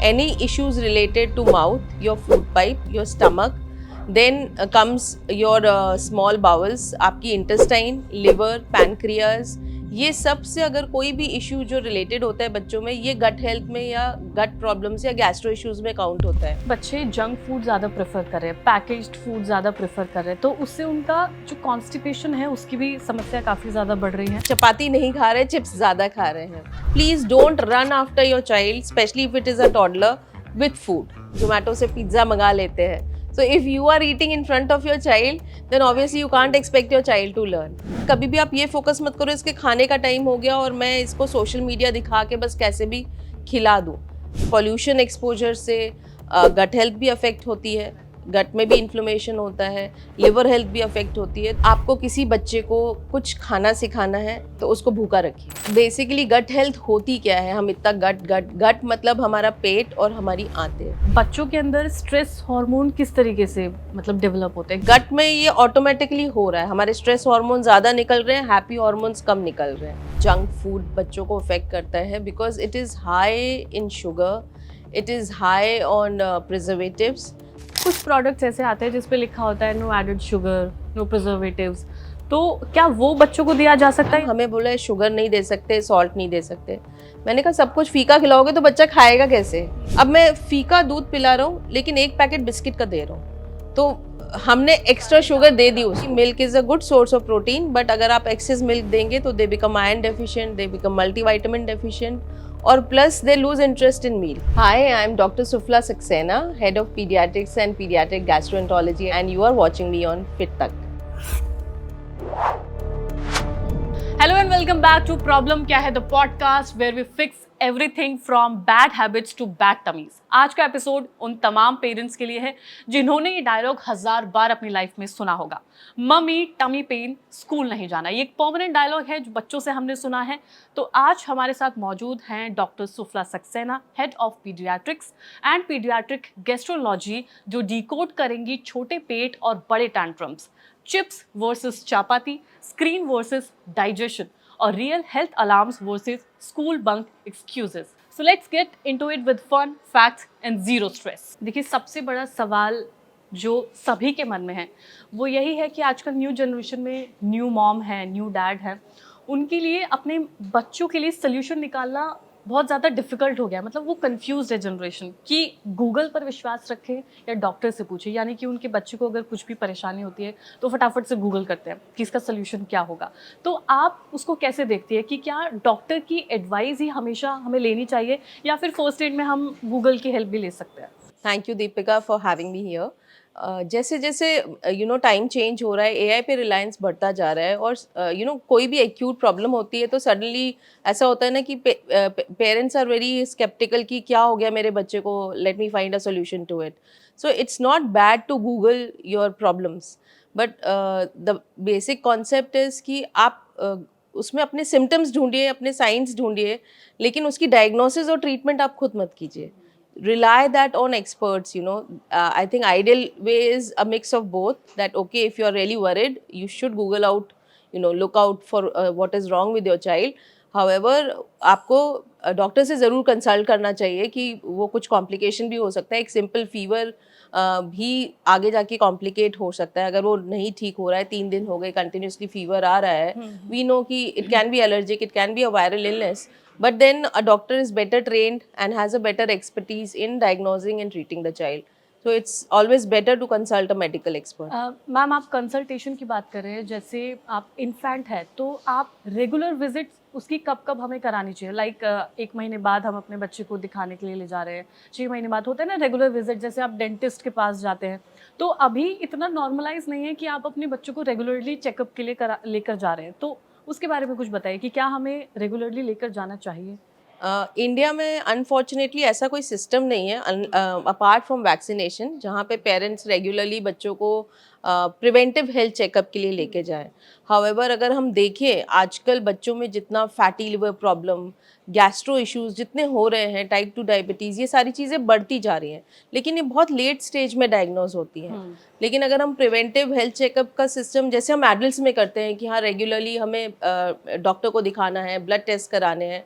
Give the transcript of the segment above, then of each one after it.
any issues related to mouth, your food pipe, your stomach, then comes your small bowels, आपकी intestine, liver, pancreas, ये सब से अगर कोई भी इशू जो रिलेटेड होता है बच्चों में, ये गट हेल्थ में या गट प्रॉब्लम्स या गैस्ट्रो इश्यूज में काउंट होता है। बच्चे जंक फूड ज़्यादा प्रेफर कर रहे हैं, पैकेज्ड फूड ज़्यादा प्रेफर कर रहे हैं, तो उससे उनका जो कॉन्स्टिपेशन है उसकी भी समस्या काफ़ी ज़्यादा बढ़ रही है। चपाती नहीं खा रहे, चिप्स ज़्यादा खा रहे हैं। Please don't run after your child, specially if it is a toddler with food. Zomato से पिज्ज़ा मंगा लेते हैं। So if you are eating in front of your child, then obviously you can't expect your child to learn. कभी भी आप ये focus मत करो इसके खाने का टाइम हो गया और मैं इसको सोशल मीडिया दिखा के बस कैसे भी खिला दूँ। पॉल्यूशन एक्सपोजर से गट हेल्थ भी अफेक्ट होती है, गट में भी इन्फ्लेमेशन होता है, लिवर हेल्थ भी अफेक्ट होती है। आपको किसी बच्चे को कुछ खाना सिखाना है तो उसको भूखा रखिए। बेसिकली गट हेल्थ होती क्या है, हम इतना गट मतलब हमारा पेट और हमारी आंतें। बच्चों के अंदर स्ट्रेस हार्मोन किस तरीके से मतलब डेवलप होते हैं? गट में ये ऑटोमेटिकली हो रहा है, हमारे स्ट्रेस हार्मोन ज़्यादा निकल रहे हैं, हैप्पी हार्मोन्स कम निकल रहे हैं। जंक फूड बच्चों को अफेक्ट करता है because it is high in sugar, it is high on preservatives. कुछ प्रोडक्ट्स ऐसे आते हैं जिस पे लिखा होता है no added sugar, no preservatives, तो क्या वो बच्चों को दिया जा सकता है? हमें बोला है शुगर नहीं दे सकते, सॉल्ट नहीं दे सकते। मैंने कहा सब कुछ फीका खिलाओगे तो बच्चा खाएगा कैसे? अब मैं फीका दूध पिला रहा हूँ लेकिन एक पैकेट बिस्किट का दे रहा हूँ, तो हमने एक्स्ट्रा शुगर दे दी उसी। Milk is a good source of protein, but अगर आप एक्सेस मिल्क देंगे तो they become iron deficient, they become multivitamin deficient, और plus they lose interest in meal. Hi, I am Dr. Sufla Saxena, Head of Pediatrics and Pediatric Gastroenterology, and you are watching me on FitTak. Hello and welcome back to Problem क्या है, the podcast where we fix everything from bad habits to bad tummies. आज का episode उन तमाम parents के लिए है जिन्होंने ये डायलॉग 1000 बार अपनी लाइफ में सुना होगा, मम्मी टमी पेन स्कूल नहीं जाना। ये एक परमानेंट डायलॉग है जो बच्चों से हमने सुना है। तो आज हमारे साथ मौजूद हैं doctor Sufla Saxena, head of paediatrics and paediatric gastrology, जो डिकोड करेंगी छोटे पेट और बड़े tantrums, chips versus chapati, screen versus digestion, और real health alarms versus school bunk excuses. So let's get into it with fun, facts and zero stress. देखिए, सबसे बड़ा सवाल जो सभी के मन में है वो यही है कि आजकल न्यू जनरेशन में न्यू मॉम है, न्यू डैड है, उनके लिए अपने बच्चों के लिए सोल्यूशन निकालना बहुत ज़्यादा डिफिकल्ट हो गया। मतलब वो कंफ्यूज है जनरेशन कि गूगल पर विश्वास रखें या डॉक्टर से पूछें। यानी कि उनके बच्चे को अगर कुछ भी परेशानी होती है तो फटाफट से गूगल करते हैं कि इसका सोल्यूशन क्या होगा। तो आप उसको कैसे देखती है कि क्या डॉक्टर की एडवाइस ही हमेशा हमें लेनी चाहिए या फिर फर्स्ट एड में हम गूगल की हेल्प भी ले सकते हैं? Thank you Deepika for having me here. जैसे जैसे टाइम चेंज हो रहा है, एआई पे रिलायंस बढ़ता जा रहा है, और कोई भी एक्यूट प्रॉब्लम होती है तो सडनली ऐसा होता है ना कि पेरेंट्स आर वेरी स्केप्टिकल कि क्या हो गया मेरे बच्चे को, let me find a solution to it. So it's not bad to Google your problems, but the basic concept is कि आप उसमें अपने सिम्टम्स ढूंढिए, अपने साइंस ढूंढिए, लेकिन उसकी डायग्नोसिस और ट्रीटमेंट आप खुद मत कीजिए। Rely that on experts. I think ideal way is a mix of both, that okay, if you are really worried, you should google out, look out for what is wrong with your child. However, आपको doctor से ज़रूर consult करना चाहिए कि वो कुछ complication भी हो सकता है। एक सिंपल फीवर भी आगे जाके कॉम्प्लिकेट हो सकता है अगर वो नहीं ठीक हो रहा है। 3 दिन हो गए कंटिन्यूसली फीवर आ रहा है, वी नो कि it can B allergic, it can be a viral illness, but then a doctor is better trained and has a better expertise in diagnosing and treating the child. So it's always better to consult a medical expert. Ma'am, आप consultation की बात कर रहे हैं, जैसे आप infant है तो आप रेगुलर विजिट उसकी कब कब हमें करानी चाहिए? लाइक 1 महीने बाद हम अपने बच्चे को दिखाने के लिए ले जा रहे हैं, 6 महीने बाद होता है ना रेगुलर विजिट, जैसे आप डेंटिस्ट के पास जाते हैं। तो अभी इतना नॉर्मलाइज नहीं है कि आप अपने बच्चों को रेगुलरली चेकअप के लिए लेकर जा रहे हैं, तो उसके बारे में कुछ बताइए कि क्या हमें रेगुलरली लेकर जाना चाहिए? इंडिया में अनफॉर्चुनेटली ऐसा कोई सिस्टम नहीं है अपार्ट फ्रॉम वैक्सीनेशन जहाँ पे पेरेंट्स रेगुलरली बच्चों को प्रिवेंटिव हेल्थ चेकअप के लिए लेके जाएं। हाउएवर अगर हम देखें आजकल बच्चों में जितना fatty liver problem, gastro issues जितने हो रहे हैं, टाइप 2 डायबिटीज़, ये सारी चीज़ें बढ़ती जा रही हैं, लेकिन ये बहुत लेट स्टेज में डायग्नोज होती हैं। लेकिन अगर हम प्रिवेंटिव हेल्थ चेकअप का सिस्टम जैसे हम एडल्ट्स में करते हैं कि हाँ रेगुलरली हमें डॉक्टर को दिखाना है, ब्लड टेस्ट कराने हैं,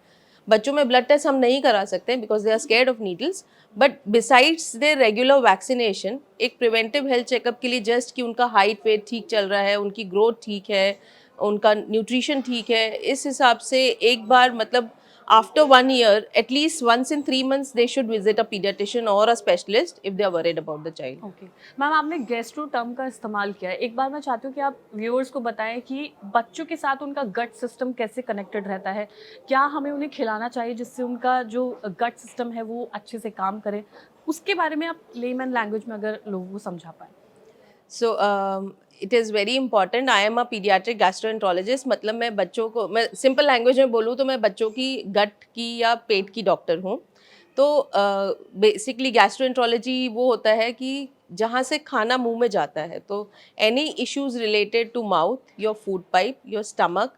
बच्चों में ब्लड टेस्ट हम नहीं करा सकते because they are scared of needles, but besides their regular vaccination एक प्रिवेंटिव हेल्थ चेकअप के लिए जस्ट कि उनका हाइट वेट ठीक चल रहा है, उनकी ग्रोथ ठीक है, उनका न्यूट्रिशन ठीक है, इस हिसाब से एक बार मतलब after 1 year, at least once in 3 months, they should visit a pediatrician or a specialist if they are worried about the child. Okay ma'am, आपने गैस्ट्रो टर्म का इस्तेमाल किया है। एक बार मैं चाहती हूँ कि आप व्यूअर्स को बताएं कि बच्चों के साथ उनका गट सिस्टम कैसे कनेक्टेड रहता है, क्या हमें उन्हें खिलाना चाहिए जिससे उनका जो गट सिस्टम है वो अच्छे से काम करे, उसके बारे में आप लेमन लैंग्वेज में अगर लोगों को समझा पाए। So it is very important. I am a pediatric gastroenterologist. मतलब मैं बच्चों को, मैं सिंपल लैंग्वेज में बोलूँ तो मैं बच्चों की गट की या पेट की डॉक्टर हूँ। तो बेसिकली गैस्ट्रोएंट्रोलॉजी वो होता है कि जहाँ से खाना मुंह में जाता है, तो any issues related to mouth, your food pipe, your stomach,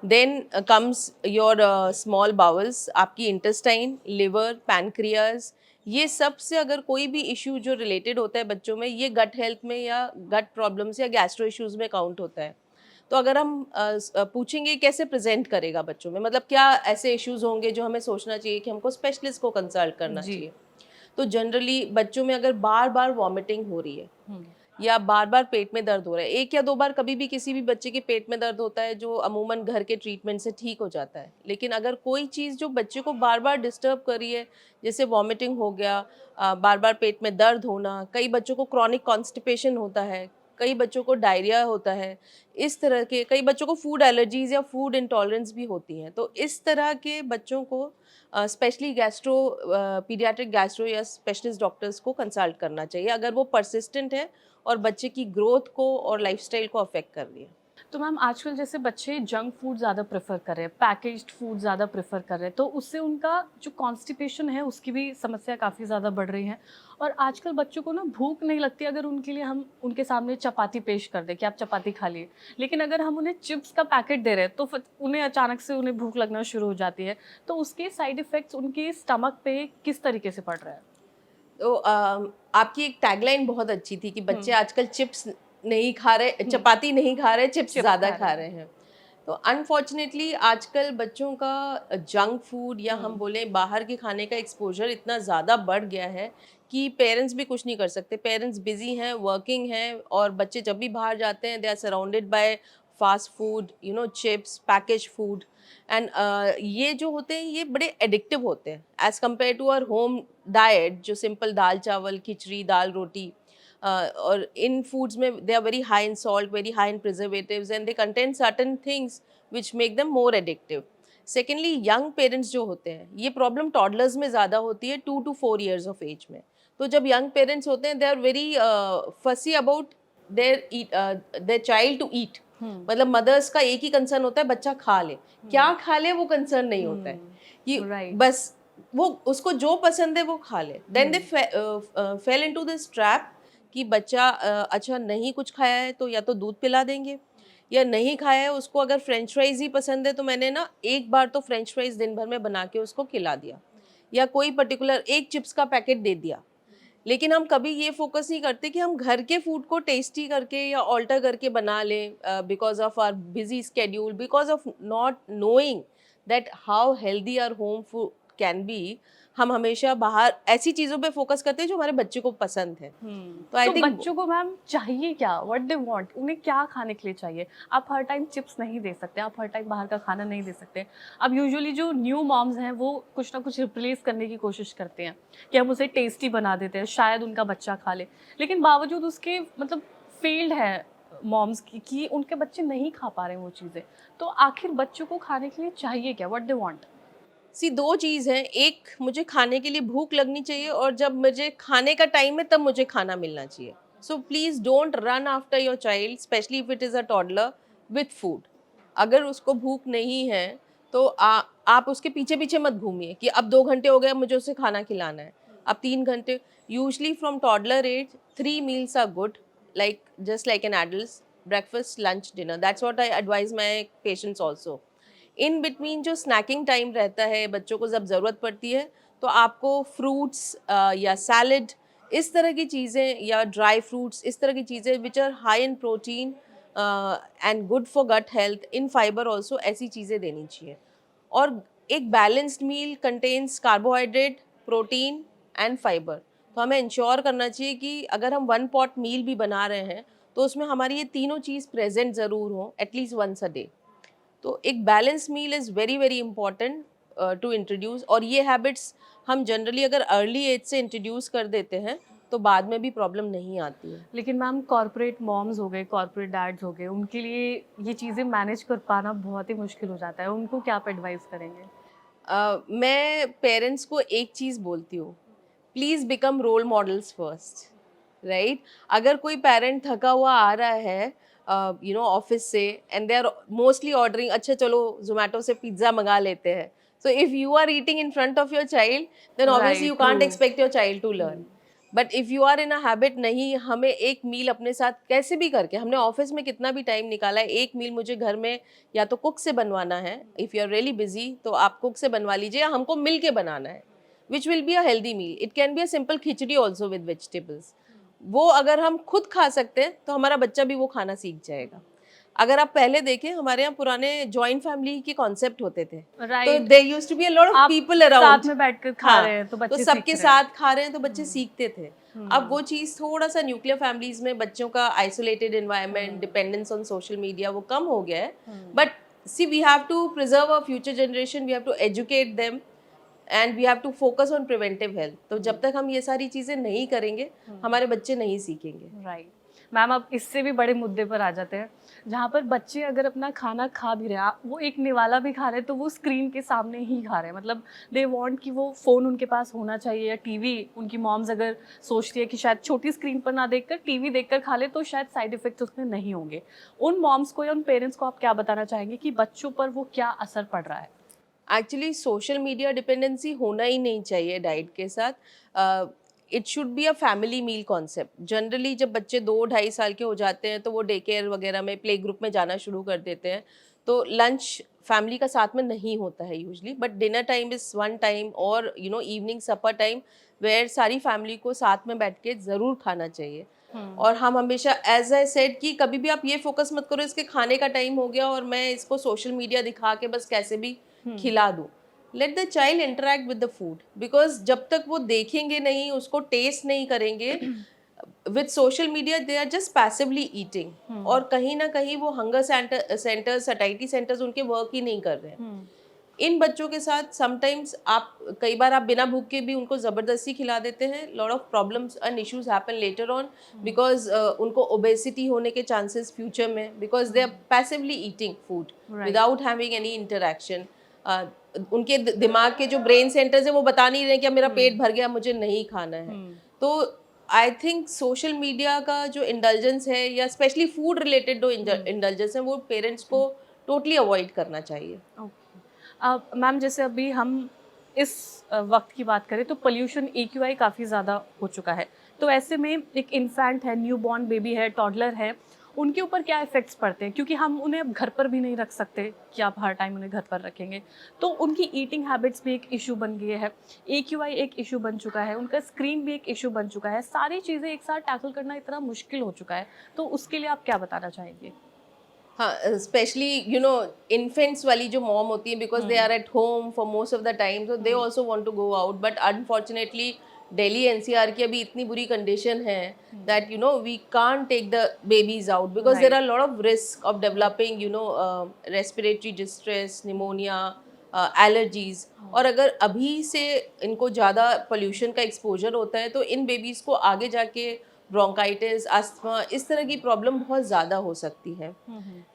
then comes your small bowels, आपकी इंटेस्टाइन, लिवर, पैनक्रियाज, ये सब से अगर कोई भी इश्यू जो रिलेटेड होता है बच्चों में, ये गट हेल्थ में या गट प्रॉब्लम्स या गैस्ट्रो इश्यूज में काउंट होता है। तो अगर हम पूछेंगे कैसे प्रेजेंट करेगा बच्चों में, मतलब क्या ऐसे इश्यूज होंगे जो हमें सोचना चाहिए कि हमको स्पेशलिस्ट को कंसल्ट करना जी। चाहिए, तो जनरली बच्चों में अगर बार बार वॉमिटिंग हो रही है या बार बार पेट में दर्द हो रहा है, 1 या 2 बार कभी भी किसी भी बच्चे के पेट में दर्द होता है जो अमूमन घर के ट्रीटमेंट से ठीक हो जाता है, लेकिन अगर कोई चीज़ जो बच्चे को बार बार डिस्टर्ब कर रही है, जैसे वॉमिटिंग हो गया, बार बार पेट में दर्द होना, कई बच्चों को क्रॉनिक कॉन्स्टिपेशन होता है, कई बच्चों को डायरिया होता है, इस तरह के कई बच्चों को फूड एलर्जीज या फूड इंटॉलरेंस भी होती हैं, तो इस तरह के बच्चों को स्पेशली गैस्ट्रो पीडियाट्रिक गैस्ट्रो या स्पेशलिस्ट डॉक्टर्स को कंसल्ट करना चाहिए अगर वो परसिस्टेंट है और बच्चे की ग्रोथ को और लाइफस्टाइल को अफेक्ट कर रही है। तो मैम आजकल जैसे बच्चे जंक फूड ज़्यादा प्रेफर कर रहे हैं, पैकेज्ड फूड ज़्यादा प्रेफर कर रहे हैं, तो उससे उनका जो कॉन्स्टिपेशन है उसकी भी समस्या काफ़ी ज़्यादा बढ़ रही है। और आजकल बच्चों को ना भूख नहीं लगती अगर उनके लिए हम उनके सामने चपाती पेश कर दें कि आप चपाती खा लिए, लेकिन अगर हम उन्हें चिप्स का पैकेट दे रहे हैं तो फिर उन्हें अचानक से उन्हें भूख लगना शुरू हो जाती है। तो उसके साइड इफ़ेक्ट्स उनके स्टमक पे किस तरीके से पड़ रहा है? तो आपकी एक टैगलाइन बहुत अच्छी थी कि बच्चे आजकल चिप्स नहीं खा रहे, चपाती नहीं खा रहे, चिप्स चिप्स ज़्यादा खा खा रहे रहे हैं। तो अनफॉर्चुनेटली आजकल बच्चों का जंक फूड या हम बोलें बाहर के खाने का एक्सपोजर इतना ज़्यादा बढ़ गया है कि पेरेंट्स भी कुछ नहीं कर सकते। पेरेंट्स बिजी हैं, वर्किंग हैं, और बच्चे जब भी बाहर जाते हैं they are surrounded by fast food, chips, package food, and ये जो होते हैं ये बड़े एडिक्टिव होते हैं as compare to our home diet, जो सिंपल दाल चावल खिचड़ी दाल रोटी। और इन फूड्स में they are very high in salt, very high in preservatives, and they contain certain things which make them more addictive. Secondly young parents जो होते हैं, ये प्रॉब्लम टॉडलर्स में ज़्यादा होती है 2 to 4 years ऑफ एज में। तो जब यंग पेरेंट्स होते हैं they are very fussy about their child to eat. मतलब मदर्स का एक ही कंसर्न होता है बच्चा खा ले, क्या खा ले वो कंसर्न नहीं होता है कि Right. बस वो उसको जो पसंद है वो खा ले। Then they fell into this trap कि बच्चा अच्छा नहीं कुछ खाया है तो या तो दूध पिला देंगे, या नहीं खाया है उसको अगर फ्रेंच फ्राइज ही पसंद है तो मैंने ना एक बार तो फ्रेंच फ्राइज दिन भर में बना के उसको खिला दिया, या कोई पर्टिकुलर एक चिप्स का पैकेट दे दिया। लेकिन हम कभी ये फोकस नहीं करते कि हम घर के फूड को टेस्टी करके या ऑल्टर करके बना लें, because of our busy schedule, because of not knowing that how healthy our home food can be. हम हमेशा बाहर ऐसी चीज़ों पे फोकस करते हैं जो हमारे बच्चे को पसंद है। तो आई तो थिंक बच्चों को मैम चाहिए क्या, व्हाट दे वांट, उन्हें क्या खाने के लिए चाहिए? आप हर टाइम चिप्स नहीं दे सकते, आप हर टाइम बाहर का खाना नहीं दे सकते। अब यूजुअली जो न्यू मॉम्स हैं वो कुछ ना कुछ रिप्लेस करने की कोशिश करते हैं कि हम उसे टेस्टी बना देते हैं, शायद उनका बच्चा खा ले, लेकिन बावजूद उसके मतलब फेल्ड है मॉम्स की कि उनके बच्चे नहीं खा पा रहे हैं वो चीज़ें। तो आखिर बच्चों को खाने के लिए चाहिए क्या, व्हाट दे वांट? सी दो चीज़ हैं, एक मुझे खाने के लिए भूख लगनी चाहिए और जब मुझे खाने का टाइम है तब मुझे खाना मिलना चाहिए। So please don't run after your child, specially if it is a toddler, with food. अगर उसको भूख नहीं है तो आप उसके पीछे पीछे मत घूमिए कि अब 2 घंटे हो गए अब मुझे उसे खाना खिलाना है, अब 3 घंटे। Usually from toddler age 3 meals are good, like just like an adult, breakfast lunch dinner, that's what I advise my patients also. In between जो स्नैकिंग टाइम रहता है बच्चों को जब ज़रूरत पड़ती है तो आपको फ्रूट्स या सैलड, इस तरह की चीज़ें, या ड्राई फ्रूट्स, इस तरह की चीज़ें which are high in protein and good for gut health, in fibre also, ऐसी चीज़ें देनी चाहिए। और एक balanced meal contains carbohydrate, protein and fibre. तो हमें इंश्योर करना चाहिए कि अगर हम 1 पॉट मील भी बना रहे हैं तो उसमें हमारी ये तीनों चीज़ प्रेजेंट ज़रूर हो एटलीस्ट वंस अ डे। तो एक balance meal is very very important to introduce, और ये हैबिट्स हम जनरली अगर अर्ली एज से इंट्रोड्यूस कर देते हैं तो बाद में भी प्रॉब्लम नहीं आती है। लेकिन मैम कॉर्पोरेट मॉम्स हो गए, कॉर्पोरेट डैड्स हो गए, उनके लिए ये चीज़ें मैनेज कर पाना बहुत ही मुश्किल हो जाता है। उनको क्या आप एडवाइस करेंगे? मैं पेरेंट्स को एक चीज़ बोलती हूँ, please become role models first, right? अगर कोई पेरेंट थका हुआ आ रहा है ऑफिस से and they are mostly ordering, अच्छा चलो जोमेटो से पिज्ज़ा मंगा लेते हैं, so if you are eating in front of your child then obviously you right, can't true. Expect your child to learn. But if you are in a habit, नहीं हमें एक मील अपने साथ कैसे भी करके, हमने ऑफिस में कितना भी टाइम निकाला है, एक मील मुझे घर में या तो कुक से बनवाना है, if you are really busy तो आप कुक से बनवा लीजिए, या हमको मिल के बनाना है, which will be a healthy meal. It can be a simple khichdi also with vegetables. वो अगर हम खुद खा सकते हैं तो हमारा बच्चा भी वो खाना सीख जाएगा। अगर आप पहले देखें, हमारे यहाँ पुराने जॉइंट फैमिली के कॉन्सेप्ट होते थे, तो right. There used to be a lot of आप पीपल साथ अराउंड। में बैठकर खा रहे हाँ, हैं तो तो बच्चे सीख सबके रहे हैं। साथ खा रहे हैं तो बच्चे सीखते थे। अब वो चीज़ थोड़ा सा न्यूक्लियर फैमिलीज में बच्चों का isolated environment, dependence on social media, वो कम हो गया है। But see, we have to preserve a future generation, we have to educate them and we have to focus on preventive health. तो जब तक हम ये सारी चीज़ें नहीं करेंगे हमारे बच्चे नहीं सीखेंगे। राइट। मैम अब इससे भी बड़े मुद्दे पर आ जाते हैं, जहाँ पर बच्चे अगर अपना खाना खा भी रहे हैं, वो एक निवाला भी खा रहे हैं तो वो स्क्रीन के सामने ही खा रहे हैं। मतलब दे वांट कि वो फ़ोन उनके पास होना चाहिए या टीवी। उनकी मॉम्स अगर सोचती है कि शायद छोटी स्क्रीन पर ना देखकर टीवी देखकर खा ले तो शायद साइड इफ़ेक्ट्स उसमें नहीं होंगे। उन मॉम्स को या उन पेरेंट्स को आप क्या बताना चाहेंगे कि बच्चों पर वो क्या असर पड़ रहा है? एक्चुअली सोशल मीडिया डिपेंडेंसी होना ही नहीं चाहिए डाइट के साथ। It should be a family meal concept. Generally जब बच्चे 2-2.5 साल के हो जाते हैं तो वो डे केयर वगैरह में, प्ले ग्रुप में जाना शुरू कर देते हैं, तो लंच फैमिली का साथ में नहीं होता है usually, but dinner time is one time, और इवनिंग सपर टाइम वेयर सारी फैमिली को साथ में बैठ के ज़रूर खाना चाहिए। और हम हमेशा, एज आई सेड, कि कभी भी आप ये फोकस मत करो इसके खाने का टाइम हो गया और मैं इसको सोशल मीडिया दिखा के बस कैसे भी खिला दूँ। Let the child interact with the food, because जब तक वो देखेंगे नहीं, उसको टेस्ट नहीं करेंगे, with social media they are just passively eating, और कहीं ना कहीं वो हंगर सेंटर्स, सटाइटी सेंटर्स उनके वर्क ही नहीं कर रहे हैं। इन बच्चों के साथ समटाइम्स आप, कई बार आप बिना भूख के भी उनको ज़बरदस्ती खिला देते हैं। Lot of problems and issues happen later on, because उनको ओबेसिटी होने के चांसेस फ्यूचर में, because they are passively eating food without having any interaction. उनके दिमाग के जो ब्रेन सेंटर्स हैं वो बता नहीं रहे कि अब मेरा पेट भर गया, मुझे नहीं खाना है। तो आई थिंक सोशल मीडिया का जो इंडल्जेंस है, या स्पेशली फूड रिलेटेड जो इंडल्जेंस है, वो पेरेंट्स को टोटली अवॉइड करना चाहिए। ओके। मैम जैसे अभी हम इस वक्त की बात करें तो पोल्यूशन AQI काफ़ी ज़्यादा हो चुका है। तो ऐसे में एक इन्फेंट है, न्यूबॉर्न बेबी है, टॉडलर है, उनके ऊपर क्या इफ़ेक्ट्स पड़ते हैं? क्योंकि हम उन्हें अब घर पर भी नहीं रख सकते कि आप हर टाइम उन्हें घर पर रखेंगे। तो उनकी ईटिंग हैबिट्स भी एक इशू बन गई है, AQI एक इशू बन चुका है, उनका स्क्रीन भी एक इशू बन चुका है। सारी चीज़ें एक साथ टैकल करना इतना मुश्किल हो चुका है। तो उसके लिए आप क्या बताना चाहेंगे? हाँ, स्पेशली इन्फेंट्स वाली जो मॉम होती है, because they are at home for most of the time, so they also want to go out, but unfortunately Delhi NCR की अभी इतनी बुरी कंडीशन है that we can't take the babies out, because there are a lot of risk of developing respiratory distress, pneumonia, allergies। और अगर अभी से इनको ज़्यादा पोल्यूशन का एक्सपोजर होता है तो इन बेबीज़ को आगे जाके ब्रोंकाइटिस, अस्थमा, इस तरह की प्रॉब्लम बहुत ज़्यादा हो सकती है।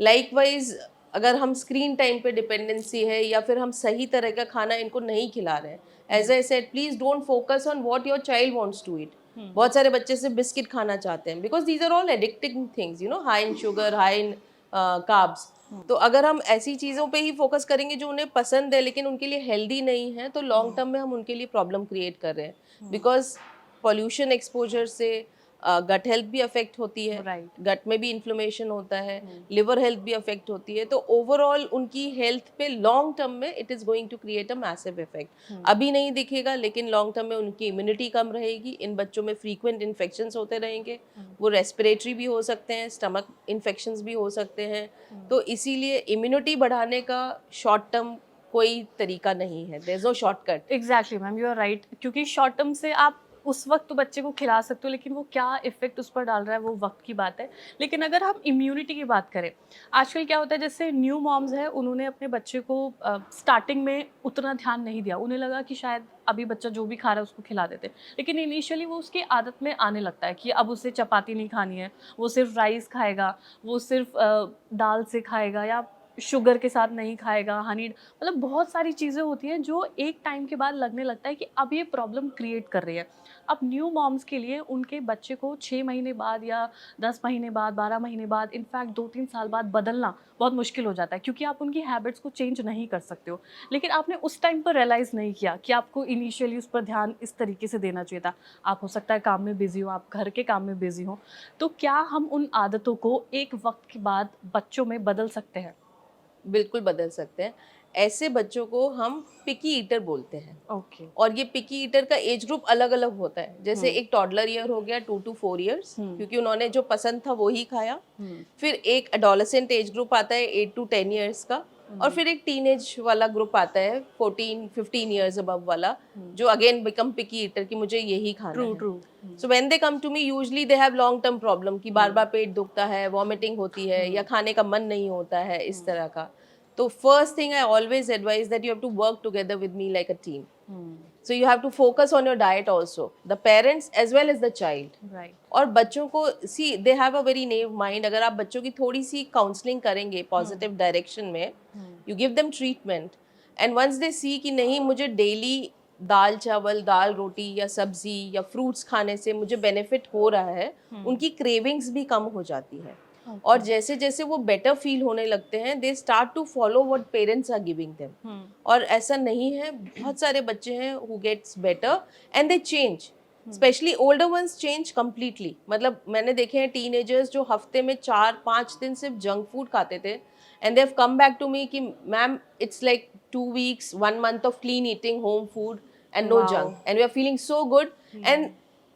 लाइकवाइज अगर हम स्क्रीन टाइम पे डिपेंडेंसी है, या फिर हम सही तरह का खाना इनको नहीं खिला रहे हैं, as I said, please don't focus on what your child wants to eat. बहुत सारे बच्चे सिर्फ बिस्किट खाना चाहते हैं, because these are all addicting things, high in sugar, high in carbs. तो अगर हम ऐसी चीज़ों पे ही फोकस करेंगे जो उन्हें पसंद है लेकिन उनके लिए हेल्दी नहीं है, तो लॉन्ग टर्म में हम उनके लिए प्रॉब्लम क्रिएट कर रहे हैं। बिकॉज पॉल्यूशन एक्सपोजर से गट हेल्थ भी अफेक्ट होती है, राइट। गट में भी इन्फ्लेमेशन होता है, लिवर हेल्थ भी अफेक्ट होती है, तो ओवरऑल उनकी हेल्थ पे लॉन्ग टर्म में it is going to create a massive effect. अभी नहीं दिखेगा लेकिन लॉन्ग टर्म में उनकी इम्यूनिटी कम रहेगी, इन बच्चों में फ्रीक्वेंट इन्फेक्शंस होते रहेंगे, वो रेस्पिरेटरी भी हो सकते हैं, स्टमक इन्फेक्शंस भी हो सकते हैं। तो इसीलिए इम्यूनिटी बढ़ाने का शॉर्ट टर्म कोई तरीका नहीं है, there is no shortcut. Exactly ma'am, you are right, क्योंकि शॉर्ट टर्म से आप उस वक्त तो बच्चे को खिला सकते हो, लेकिन वो क्या इफेक्ट उस पर डाल रहा है वो वक्त की बात है। लेकिन अगर हम इम्यूनिटी की बात करें, आजकल क्या होता है, जैसे न्यू मॉम्स है, उन्होंने अपने बच्चे को स्टार्टिंग में उतना ध्यान नहीं दिया, उन्हें लगा कि शायद अभी बच्चा जो भी खा रहा है उसको खिला देते, लेकिन इनिशियली वो उसकी आदत में आने लगता है कि अब उसे चपाती नहीं खानी है, वो सिर्फ राइस खाएगा, वो सिर्फ दाल से खाएगा, या शुगर के साथ नहीं खाएगा, हनी, मतलब बहुत सारी चीज़ें होती हैं जो एक टाइम के बाद लगने लगता है कि अब ये प्रॉब्लम क्रिएट कर रही है। अब न्यू मॉम्स के लिए उनके बच्चे को 6 महीने बाद या 10 महीने बाद, 12 महीने बाद, इनफैक्ट 2-3 साल बाद बदलना बहुत मुश्किल हो जाता है, क्योंकि आप उनकी हैबिट्स को चेंज नहीं कर सकते हो। लेकिन आपने उस टाइम पर रियलाइज़ नहीं किया कि आपको इनिशियली उस पर ध्यान इस तरीके से देना चाहिए था। आप हो सकता है काम में बिज़ी हो, आप घर के काम में बिज़ी हो, तो क्या हम उन आदतों को एक वक्त के बाद बच्चों में बदल सकते हैं? बिल्कुल बदल सकते हैं। ऐसे बच्चों को हम पिकी ईटर बोलते हैं। ओके। और ये पिकी ईटर का एज ग्रुप अलग अलग होता है। जैसे हम्म। एक टॉडलर ईयर हो गया 2 to 4 इयर्स, क्योंकि उन्होंने जो पसंद था वो ही खाया। फिर एक एडोलेसेंट एज ग्रुप आता है 8 to 10 इयर्स का, और फिर एक टीनेज वाला ग्रुप आता है 14-15 इयर्स अबव वाला, जो अगेन बिकम पिकी ईटर कि मुझे यही खाना ट्रू है। True. So when they come to me usually they have long term problem कि बार बार पेट दुखता है, वॉमिटिंग होती है, या खाने का मन नहीं होता है, इस तरह का। तो first thing I always advise that you have to work together with me like a team. So you have to focus on your diet also, the parents as well as the child. Right. और बच्चों को see they have a very naive mind. अगर आप बच्चों की थोड़ी सी counselling करेंगे positive direction में, you give them treatment, and once they see कि नहीं मुझे डेली दाल चावल, दाल रोटी या सब्जी या फ्रूट्स खाने से मुझे बेनिफिट हो रहा है, उनकी क्रेविंग्स भी कम हो जाती है। और जैसे जैसे वो बेटर फील होने लगते हैं, they start to follow what parents are giving them. और ऐसा नहीं है, बहुत सारे बच्चे हैं who gets better and they change, especially older ones change completely. मतलब मैंने देखे हैं टीनेजर्स जो हफ्ते में 4-5 दिन सिर्फ जंक फूड खाते थे, and they have come back to me कि ma'am it's like 2 weeks 1 month of clean eating home food and no Wow. junk, and we are feeling so good. And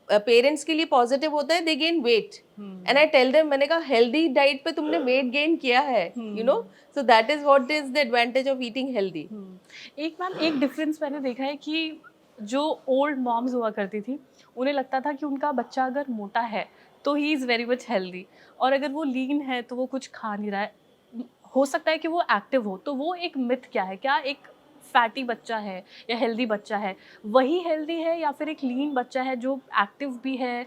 parents के लिए positive होता है, they gain weight, and I tell them, मैंने कहा healthy diet पे तुमने weight gain किया है, you know, so that is what is the advantage of eating healthy. एक मैम, एक डिफरेंस मैंने देखा है कि जो ओल्ड मॉम्स हुआ करती थी, उन्हें लगता था कि उनका बच्चा अगर मोटा है तो he is very much healthy, और अगर वो लीन है तो वो कुछ खा नहीं रहा है, हो सकता है कि वो एक्टिव हो। तो वो एक मिथ क्या है, क्या एक फैटी बच्चा है या हेल्दी बच्चा है वही हेल्दी है, या फिर एक लीन बच्चा है जो एक्टिव भी है,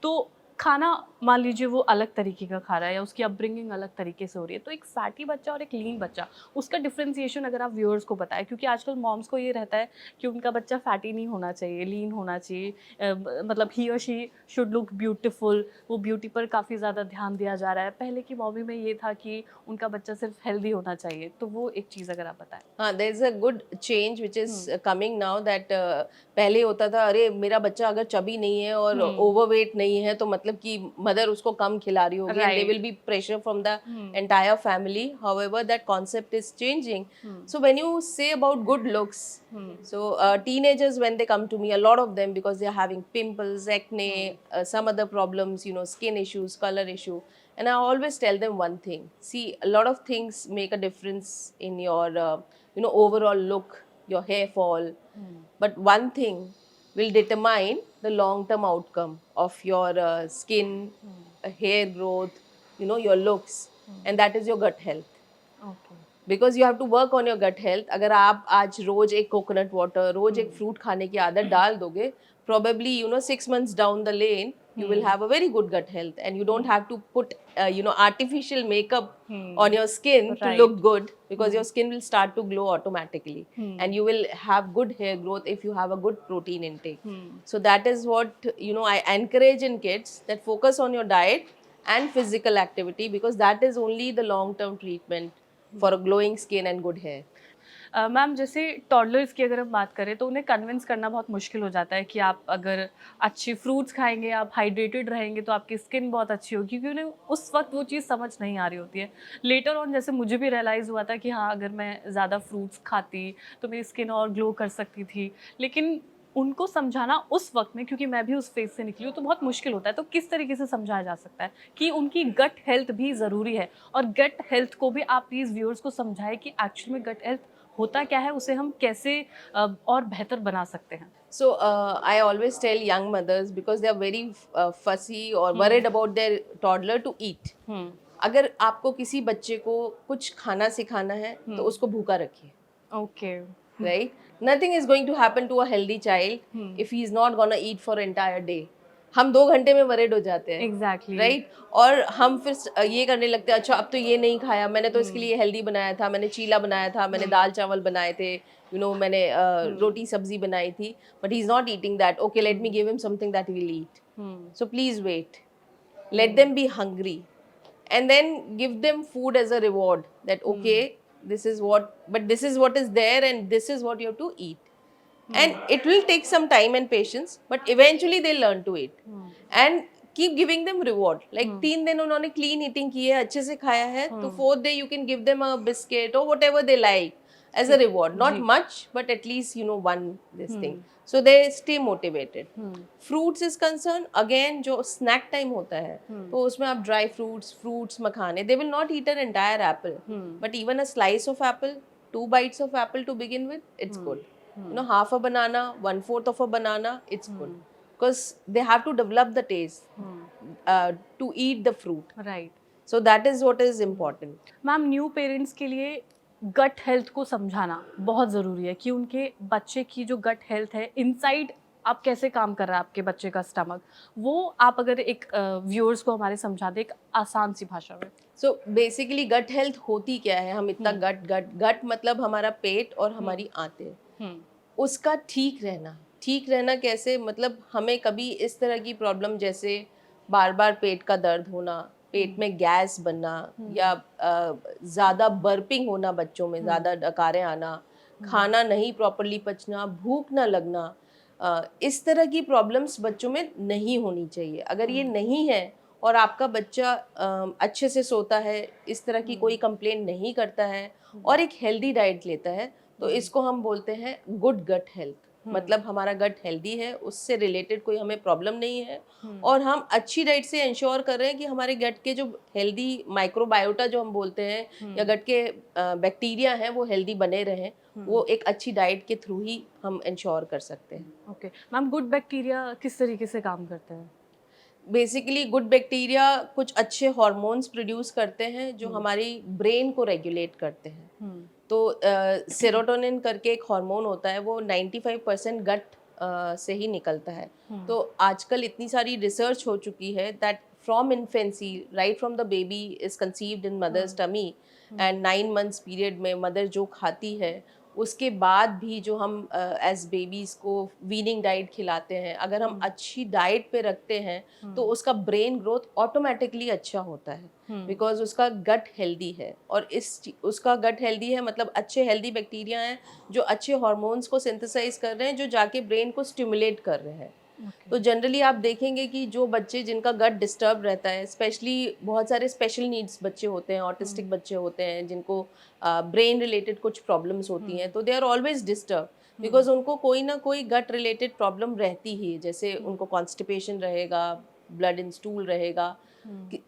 तो खाना मान लीजिए वो अलग तरीके का खा रहा है या उसकी अपब्रिंगिंग अलग तरीके से हो रही है, तो एक फैटी बच्चा और एक लीन बच्चा, उसका डिफ्रेंसिएशन अगर आप व्यूअर्स को बताएं, क्योंकि आजकल मॉम्स को ये रहता है कि उनका बच्चा फैटी नहीं होना चाहिए, लीन होना चाहिए, मतलब ही और शी शुड लुक ब्यूटीफुल, वो ब्यूटी पर काफ़ी ज़्यादा ध्यान दिया जा रहा है। पहले की मॉमी में ये था कि उनका बच्चा सिर्फ हेल्दी होना चाहिए, तो वो एक चीज़ अगर आप बताएं। हाँ, there is a good change which is coming now that पहले होता था अरे मेरा बच्चा अगर चबी नहीं है और ओवरवेट नहीं है तो मतलब कि मदर उसको कम खिला रही होगी, and they will be pressure from the entire family. However that concept is changing. So when you say about good looks, so teenagers when they come to me, a lot of them, because they are having pimples, acne, some other problems, you know, skin issues, color issue, and I always tell them one thing: see, a lot of things make a difference in your you know, overall look, your hair fall, but one thing will determine the long term outcome of your skin, hair growth, you know, your looks, and that is your gut health. Okay. Because you have to work on your gut health. अगर आप आज रोज एक coconut water, रोज एक fruit खाने की आदत डाल दोगे, probably you know 6 months down the lane you will have a very good gut health, and you don't have to put you know, artificial makeup on your skin to Right. look good, because your skin will start to glow automatically, and you will have good hair growth if you have a good protein intake. So that is what, you know, I encourage in kids, that focus on your diet and physical activity, because that is only the long term treatment for a glowing skin and good hair. Ma'am, जैसे toddlers की अगर हम बात करें तो उन्हें convince करना बहुत मुश्किल हो जाता है कि आप अगर अच्छी फ्रूट्स खाएंगे, आप हाइड्रेटेड रहेंगे तो आपकी स्किन बहुत अच्छी होगी, क्योंकि उन्हें उस वक्त वो चीज़ समझ नहीं आ रही होती है। लेटर ऑन जैसे मुझे भी रियलाइज़ हुआ था कि हाँ, अगर मैं ज़्यादा फ्रूट्स खाती तो मेरी स्किन और ग्लो कर सकती थी, लेकिन उनको समझाना उस वक्त में, क्योंकि मैं भी उस फेज से निकली हूँ, तो बहुत मुश्किल होता है। तो किस तरीके से समझाया जा सकता है कि उनकी गट हेल्थ भी ज़रूरी है, और गट हेल्थ को भी आप प्लीज़ व्यूअर्स को समझाएं कि एक्चुअली में गट हेल्थ होता क्या है, उसे हम कैसे और बेहतर बना सकते हैं? So I always tell young mothers because they are very fussy or worried about their toddler to eat. अगर आपको किसी बच्चे को कुछ खाना सिखाना है तो उसको भूखा रखिए, okay. right? Nothing is going to happen to a healthy child if he is not gonna eat for entire day. हम 2 घंटे में वरेड हो जाते हैं, एग्जैक्टली। राइट? और हम फिर ये करने लगते हैं, अच्छा अब तो ये नहीं खाया, मैंने तो इसके लिए हेल्दी बनाया था, मैंने चीला बनाया था, मैंने दाल चावल बनाए थे, मैंने रोटी सब्जी बनाई थी, but he is not eating that. Okay, let me give him something that he will eat. So please wait. Let them be hungry. And then give them food as a reward. That okay, this is what is there and this is what you have to eat. And it will take some time and patience, but eventually they'll learn to eat. And keep giving them reward. Like 3 दिन उन्होंने clean eating की है, अच्छे से खाया है, तो 4th day you can give them a biscuit or whatever they like as a reward. Not much, but at least one this thing. So they stay motivated. Fruits is concerned, again जो snack time होता है, तो उसमें आप dry fruits मखाने, they will not eat an entire apple, but even a slice of apple, 2 bites of apple to begin with, it's good. Half a banana, 1/4 of a banana, it's good. Because they have to develop the taste to eat the fruit. Right. So that is what is important. Ma'am, new parents के लिए gut health को समझाना बहुत ज़रूरी है कि उनके बच्चे की जो गट हेल्थ है, इनसाइड आप कैसे काम कर रहा है आपके बच्चे का स्टमक, वो आप अगर एक व्यूअर्स को हमारे समझा दें एक आसान सी भाषा में। So basically gut health होती क्या है? हम इतना गट मतलब हमारा पेट और हमारी आंतें, उसका ठीक रहना कैसे? मतलब हमें कभी इस तरह की प्रॉब्लम जैसे बार बार पेट का दर्द होना, पेट में गैस बनना, या ज़्यादा बर्पिंग होना, बच्चों में ज़्यादा डकारें आना, खाना नहीं प्रॉपरली पचना, भूख ना लगना, इस तरह की प्रॉब्लम्स बच्चों में नहीं होनी चाहिए. अगर ये नहीं है और आपका बच्चा अच्छे से सोता है, इस तरह की कोई कंप्लेंट नहीं करता है और एक हेल्दी डाइट लेता है, तो इसको हम बोलते हैं गुड गट हेल्थ. मतलब हमारा गट हेल्दी है, उससे रिलेटेड कोई हमें प्रॉब्लम नहीं है, और हम अच्छी डाइट से इंश्योर कर रहे हैं कि हमारे गट के जो हेल्दी माइक्रोबायोटा जो हम बोलते हैं, या गट के बैक्टीरिया हैं, वो हेल्दी बने रहें. वो एक अच्छी डाइट के थ्रू ही हम इंश्योर कर सकते हैं. ओके मैम, गुड बैक्टीरिया किस तरीके से काम करते हैं? बेसिकली गुड बैक्टीरिया कुछ अच्छे हार्मोन्स प्रोड्यूस करते हैं जो हमारी ब्रेन को रेगुलेट करते हैं. तो सेरोटोनिन करके एक हार्मोन होता है, वो 95% गट से ही निकलता है. तो आजकल इतनी सारी रिसर्च हो चुकी है that from infancy, right from the baby is conceived in mother's tummy, and 9 months period में मदर जो खाती है, उसके बाद भी जो हम एज बेबीज़ को वीनिंग डाइट खिलाते हैं, अगर हम अच्छी डाइट पे रखते हैं तो उसका ब्रेन ग्रोथ ऑटोमेटिकली अच्छा होता है, बिकॉज उसका गट हेल्दी है. और उसका गट हेल्दी है मतलब अच्छे हेल्दी बैक्टीरिया हैं जो अच्छे हार्मोन्स को सिंथेसाइज कर रहे हैं, जो जाके ब्रेन को स्टिमुलेट कर रहे हैं. तो जनरली आप देखेंगे कि जो बच्चे जिनका गट डिस्टर्ब रहता है, स्पेशली बहुत सारे स्पेशल नीड्स बच्चे होते हैं, ऑटिस्टिक बच्चे होते हैं, जिनको ब्रेन रिलेटेड कुछ प्रॉब्लम्स होती हैं, तो they are always disturb because उनको कोई ना कोई गट रिलेटेड प्रॉब्लम रहती ही है. जैसे उनको कॉन्स्टिपेशन रहेगा, ब्लड इन स्टूल रहेगा,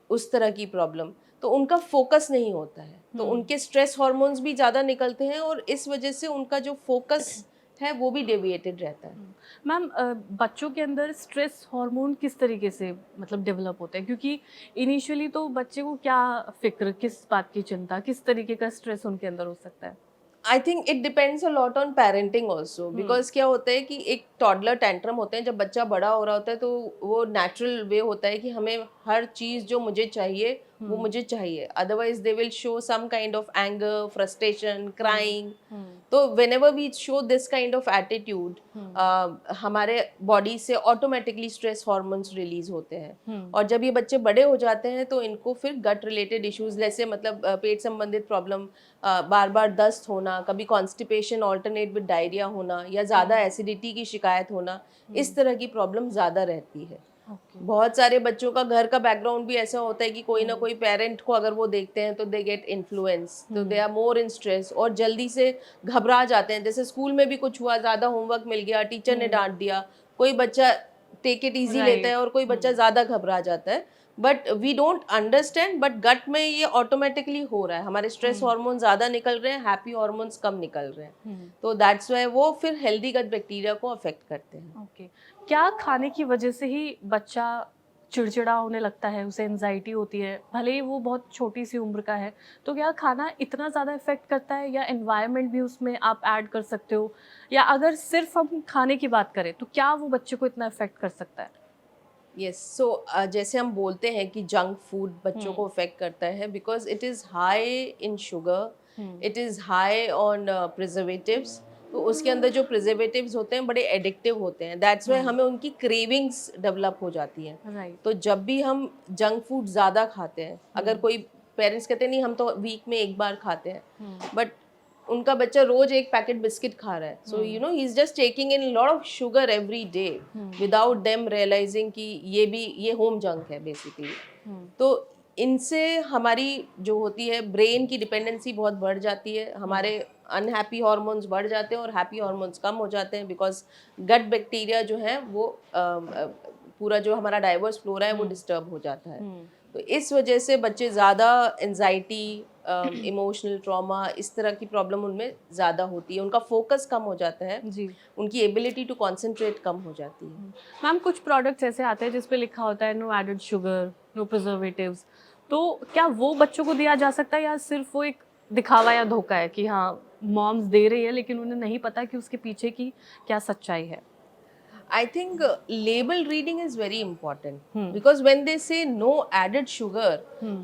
उस तरह की प्रॉब्लम. तो उनका फोकस नहीं होता है, तो उनके स्ट्रेस हार्मोन्स भी ज़्यादा निकलते हैं, और इस वजह से उनका जो फोकस है वो भी डेविएटेड रहता है. मैम, बच्चों के अंदर स्ट्रेस हार्मोन किस तरीके से मतलब डेवलप होता है? क्योंकि इनिशियली तो बच्चे को क्या फिक्र, किस बात की चिंता, किस तरीके का स्ट्रेस उनके अंदर हो सकता है? I think it depends a lot on parenting also, because क्या होता है कि एक टॉडलर टेंट्रम होते हैं, जब बच्चा बड़ा हो रहा होता है तो वो नेचुरल वे होता है कि हमें हर चीज़ जो मुझे चाहिए वो मुझे चाहिए, otherwise they will show some kind of anger, frustration, crying. तो whenever we show this kind of attitude, हमारे बॉडी से ऑटोमेटिकली स्ट्रेस हार्मोन्स रिलीज होते हैं. और जब ये बच्चे बड़े हो जाते हैं तो इनको फिर गट रिलेटेड इश्यूज, जैसे मतलब पेट संबंधित प्रॉब्लम, बार बार दस्त होना, कभी कॉन्स्टिपेशन ऑल्टरनेट विद डायरिया होना, या ज़्यादा एसिडिटी की शिकायत होना, इस तरह की प्रॉब्लम ज़्यादा रहती है. बहुत सारे बच्चों का घर का बैकग्राउंड भी ऐसा होता है कि कोई ना कोई पेरेंट को अगर वो देखते हैं तो दे गेट इन्फ्लुएंस, तो they are more in stress और जल्दी से घबरा जाते हैं. जैसे स्कूल में भी कुछ हुआ, ज़्यादा होमवर्क मिल गया, टीचर ने डांट दिया, कोई बच्चा टेक इट ईजी लेता है और कोई बच्चा ज़्यादा घबरा जाता है. But we don't understand, but gut में ये ऑटोमेटिकली हो रहा है, हमारे स्ट्रेस हार्मोन ज़्यादा निकल रहे हैं, हैप्पी हार्मोन्स कम निकल रहे हैं, तो दैट्स वाई वो फिर हेल्दी गट बैक्टीरिया को अफेक्ट करते हैं। ओके। क्या खाने की वजह से ही बच्चा चिड़चिड़ा होने लगता है, उसे एंजाइटी होती है, भले ही वो बहुत छोटी सी उम्र का है? तो क्या खाना इतना ज़्यादा इफेक्ट करता है, या एनवायरनमेंट भी उसमें आप ऐड कर सकते हो? या अगर सिर्फ हम खाने की बात करें तो क्या वो बच्चे को इतना इफेक्ट कर सकता है? यस, सो जैसे हम बोलते हैं कि जंक फूड बच्चों को अफेक्ट करता है because it is high in sugar, it is high on preservatives, तो उसके अंदर जो प्रिजर्वेटिव्स होते हैं बड़े एडिक्टिव होते हैं, दैट्स वाई हमें उनकी क्रेविंग्स डेवलप हो जाती हैं। राइट। तो जब भी हम जंक फूड ज़्यादा खाते हैं, अगर कोई पेरेंट्स कहते हैं नहीं हम तो वीक में एक बार खाते हैं, बट उनका बच्चा रोज एक पैकेट बिस्किट खा रहा है, so you know he is just taking in lot of sugar every day without them realizing कि ये होम जंक है बेसिकली। तो इनसे हमारी जो होती है ब्रेन की डिपेंडेंसी बहुत बढ़ जाती है, हमारे अनहैप्पी हार्मोन्स बढ़ जाते हैं और हैप्पी हार्मोन्स कम हो जाते हैं, बिकॉज गट बैक्टीरिया जो है वो पूरा जो हमारा डाइवर्स फ्लोरा है वो डिस्टर्ब हो जाता है। तो इस वजह से बच्चे ज़्यादा एंजाइटी, इमोशनल ट्रॉमा, इस तरह की प्रॉब्लम उनमें ज़्यादा होती है, उनका फोकस कम हो जाता है, जी। उनकी एबिलिटी टू कॉन्सेंट्रेट कम हो जाती है। मैम, कुछ प्रोडक्ट्स ऐसे आते हैं जिस पे लिखा होता है no added sugar, no preservatives, तो क्या वो बच्चों को दिया जा सकता है, या सिर्फ वो एक दिखावा या धोखा है कि हाँ मॉम्स दे रही है लेकिन उन्हें नहीं पता कि उसके पीछे की क्या सच्चाई है? I think label reading is very important because when they say no added sugar,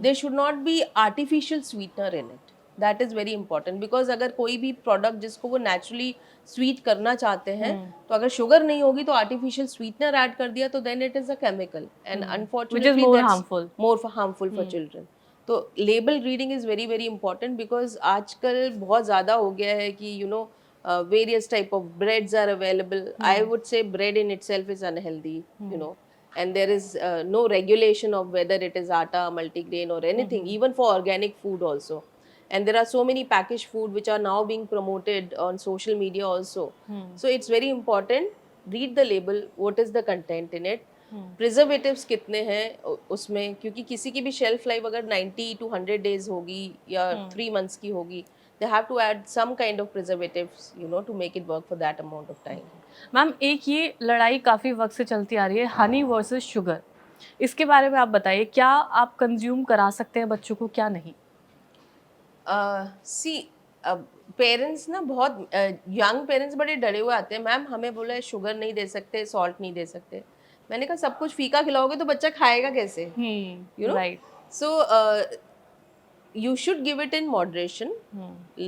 there should not be artificial sweetener in it. That is very important because अगर कोई भी प्रोडक्ट जिसको वो नेचुरली स्वीट करना चाहते हैं, तो अगर शुगर नहीं होगी तो आर्टिफिशियल स्वीटनर ऐड कर दिया तो then it is a chemical and Which is unfortunately more that's harmful. More harmful for children. तो label reading is very very important because आजकल बहुत ज़्यादा हो गया है कि various type of breads are available. I would say bread in itself is unhealthy, and there is no regulation of whether it is atta, multigrain or anything, even for organic food also. And there are so many packaged food which are now being promoted on social media also. So it's very important, read the label, what is the content in it, preservatives कितने हैं उसमें, क्योंकि किसी की भी shelf life अगर 90 to 100 days होगी या 3 मंथ्स की होगी, they have to add some kind of preservatives to make it work for that amount of time. Ma'am, एक ये लड़ाई काफ़ी वक्त से चलती आ रही है, हनी वर्सेस शुगर, इसके बारे में आप बताइए, क्या आप कंज्यूम करा सकते हैं बच्चों को, क्या नहीं? सी पेरेंट्स ना बहुत यंग पेरेंट्स बड़े डरे हुए आते हैं, मैम हमें बोला है शुगर नहीं दे सकते, सॉल्ट नहीं दे सकते। मैंने कहा सब कुछ फीका खिलाओगे तो बच्चा खाएगा कैसे? Right. So you should give it in moderation,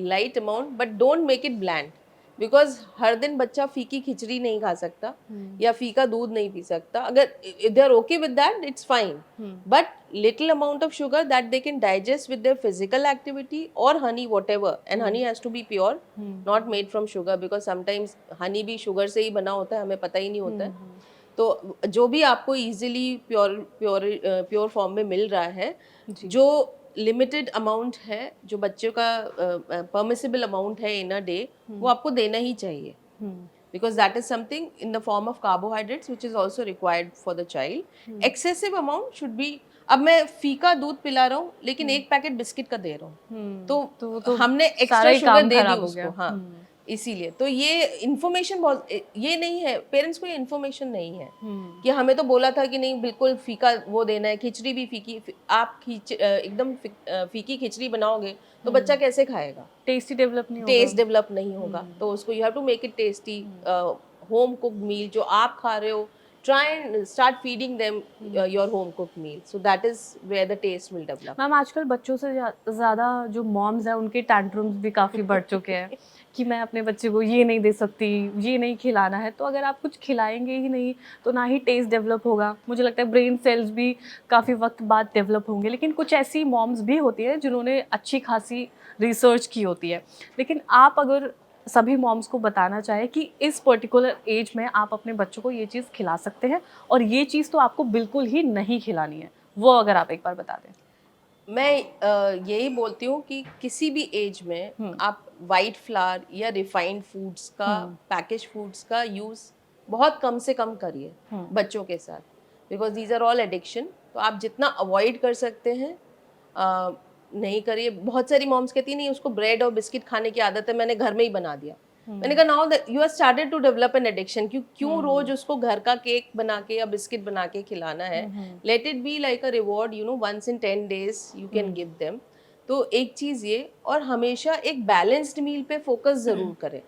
light amount, but don't make it bland, because हर दिन बच्चा फीकी खिचड़ी नहीं खा सकता या फीका दूध नहीं पी सकता। अगर they are okay with that, it's fine, but little amount of sugar that they can digest with their physical activity or honey, whatever, and honey has to be pure, not made from sugar, because sometimes honey भी sugar से ही बना होता है, हमें पता ही नहीं होता है। तो जो भी आपको इजीली प्योर फॉर्म में मिल रहा है, जो लिमिटेड अमाउंट है, जो बच्चों का परमिसिबल अमाउंट है इन अ डे, वो आपको देना ही चाहिए, because that is something in the form of carbohydrates which is also required for the child. Excessive amount should be, अब मैं फीका दूध पिला रहा हूँ लेकिन एक पैकेट बिस्किट का दे रहा हूँ, तो हमने एक्स्ट्रा शुगर दे दी उसको। हाँ, इसीलिए तो ये इन्फॉर्मेशन बहुत, ये नहीं है, पेरेंट्स को ये इन्फॉर्मेशन नहीं है कि हमें तो बोला था कि नहीं बिल्कुल फीका वो देना है, खिचड़ी भी फीकी, आप एकदम फीकी खिचड़ी बनाओगे तो बच्चा कैसे खाएगा? टेस्ट डेवलप नहीं होगा। तो उसको you have to make it tasty, home cooked meal जो आप खा रहे हो, try and start feeding them your home cooked meal, so that is where the taste will develop. Ma'am, आजकल बच्चों से ज़्यादा जो मॉम्स हैं उनके टैंट्रम्स भी काफ़ी बढ़ चुके हैं कि मैं अपने बच्चे को ये नहीं दे सकती, ये नहीं खिलाना है। तो अगर आप कुछ खिलाएंगे ही नहीं तो ना ही टेस्ट डेवलप होगा, मुझे लगता है ब्रेन सेल्स भी काफ़ी वक्त बाद डेवलप होंगे। लेकिन कुछ ऐसी मॉम्स भी होती हैं जिन्होंने अच्छी खासी रिसर्च की होती है, लेकिन आप अगर सभी मॉम्स को बताना चाहे कि इस पर्टिकुलर एज में आप अपने बच्चों को ये चीज़ खिला सकते हैं और ये चीज़ तो आपको बिल्कुल ही नहीं खिलानी है, वो अगर आप एक बार बता दें। मैं यही बोलती हूँ कि किसी भी एज में आप वाइट फ्लावर या रिफाइंड फूड्स का, पैकेज फूड्स का यूज़ बहुत कम से कम करिए बच्चों के साथ, because these are all addiction. तो आप जितना अवॉइड कर सकते हैं नहीं करिए। बहुत सारी मॉम्स कहती नहीं उसको ब्रेड और बिस्किट खाने की आदत है, मैंने घर में ही बना दिया। मैंने कहा now that you are started to develop an addiction, क्यों रोज उसको घर का केक बना के या बिस्किट बना के खिलाना है। Let it be like a reward, you know, once in 10 days you can give them. तो एक चीज ये, और हमेशा एक बैलेंस्ड मील पे फोकस जरूर करें।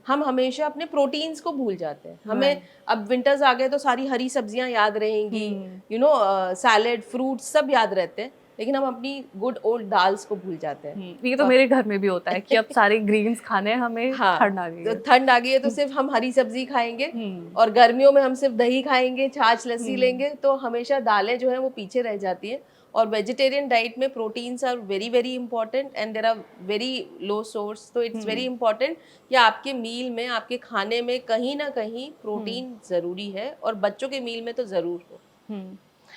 हम हमेशा अपने प्रोटीन्स को भूल जाते हैं। हमें अब विंटर्स आ गए तो सारी हरी सब्जियां याद रहेंगी, यू नो, सैलेड, फ्रूट सब याद रहते हैं, लेकिन हम अपनी गुड ओल्ड दाल्स को भूल जाते हैं। ये तो मेरे घर में भी होता है कि अब सारे ग्रीन्स खाने हैं, हमें हाँ, ठंड आ गई तो है। ठंड आ गई है तो सिर्फ हम हरी सब्जी खाएंगे, और गर्मियों में हम सिर्फ दही खाएंगे, छाछ लस्सी लेंगे, तो हमेशा दालें जो है वो पीछे रह जाती है। और वेजिटेरियन डाइट में proteins are very very important and there are very low source. तो इट्स वेरी इंपॉर्टेंट कि आपके मील में, आपके खाने में कहीं ना कहीं प्रोटीन जरूरी है, और बच्चों के मील में तो जरूर हो।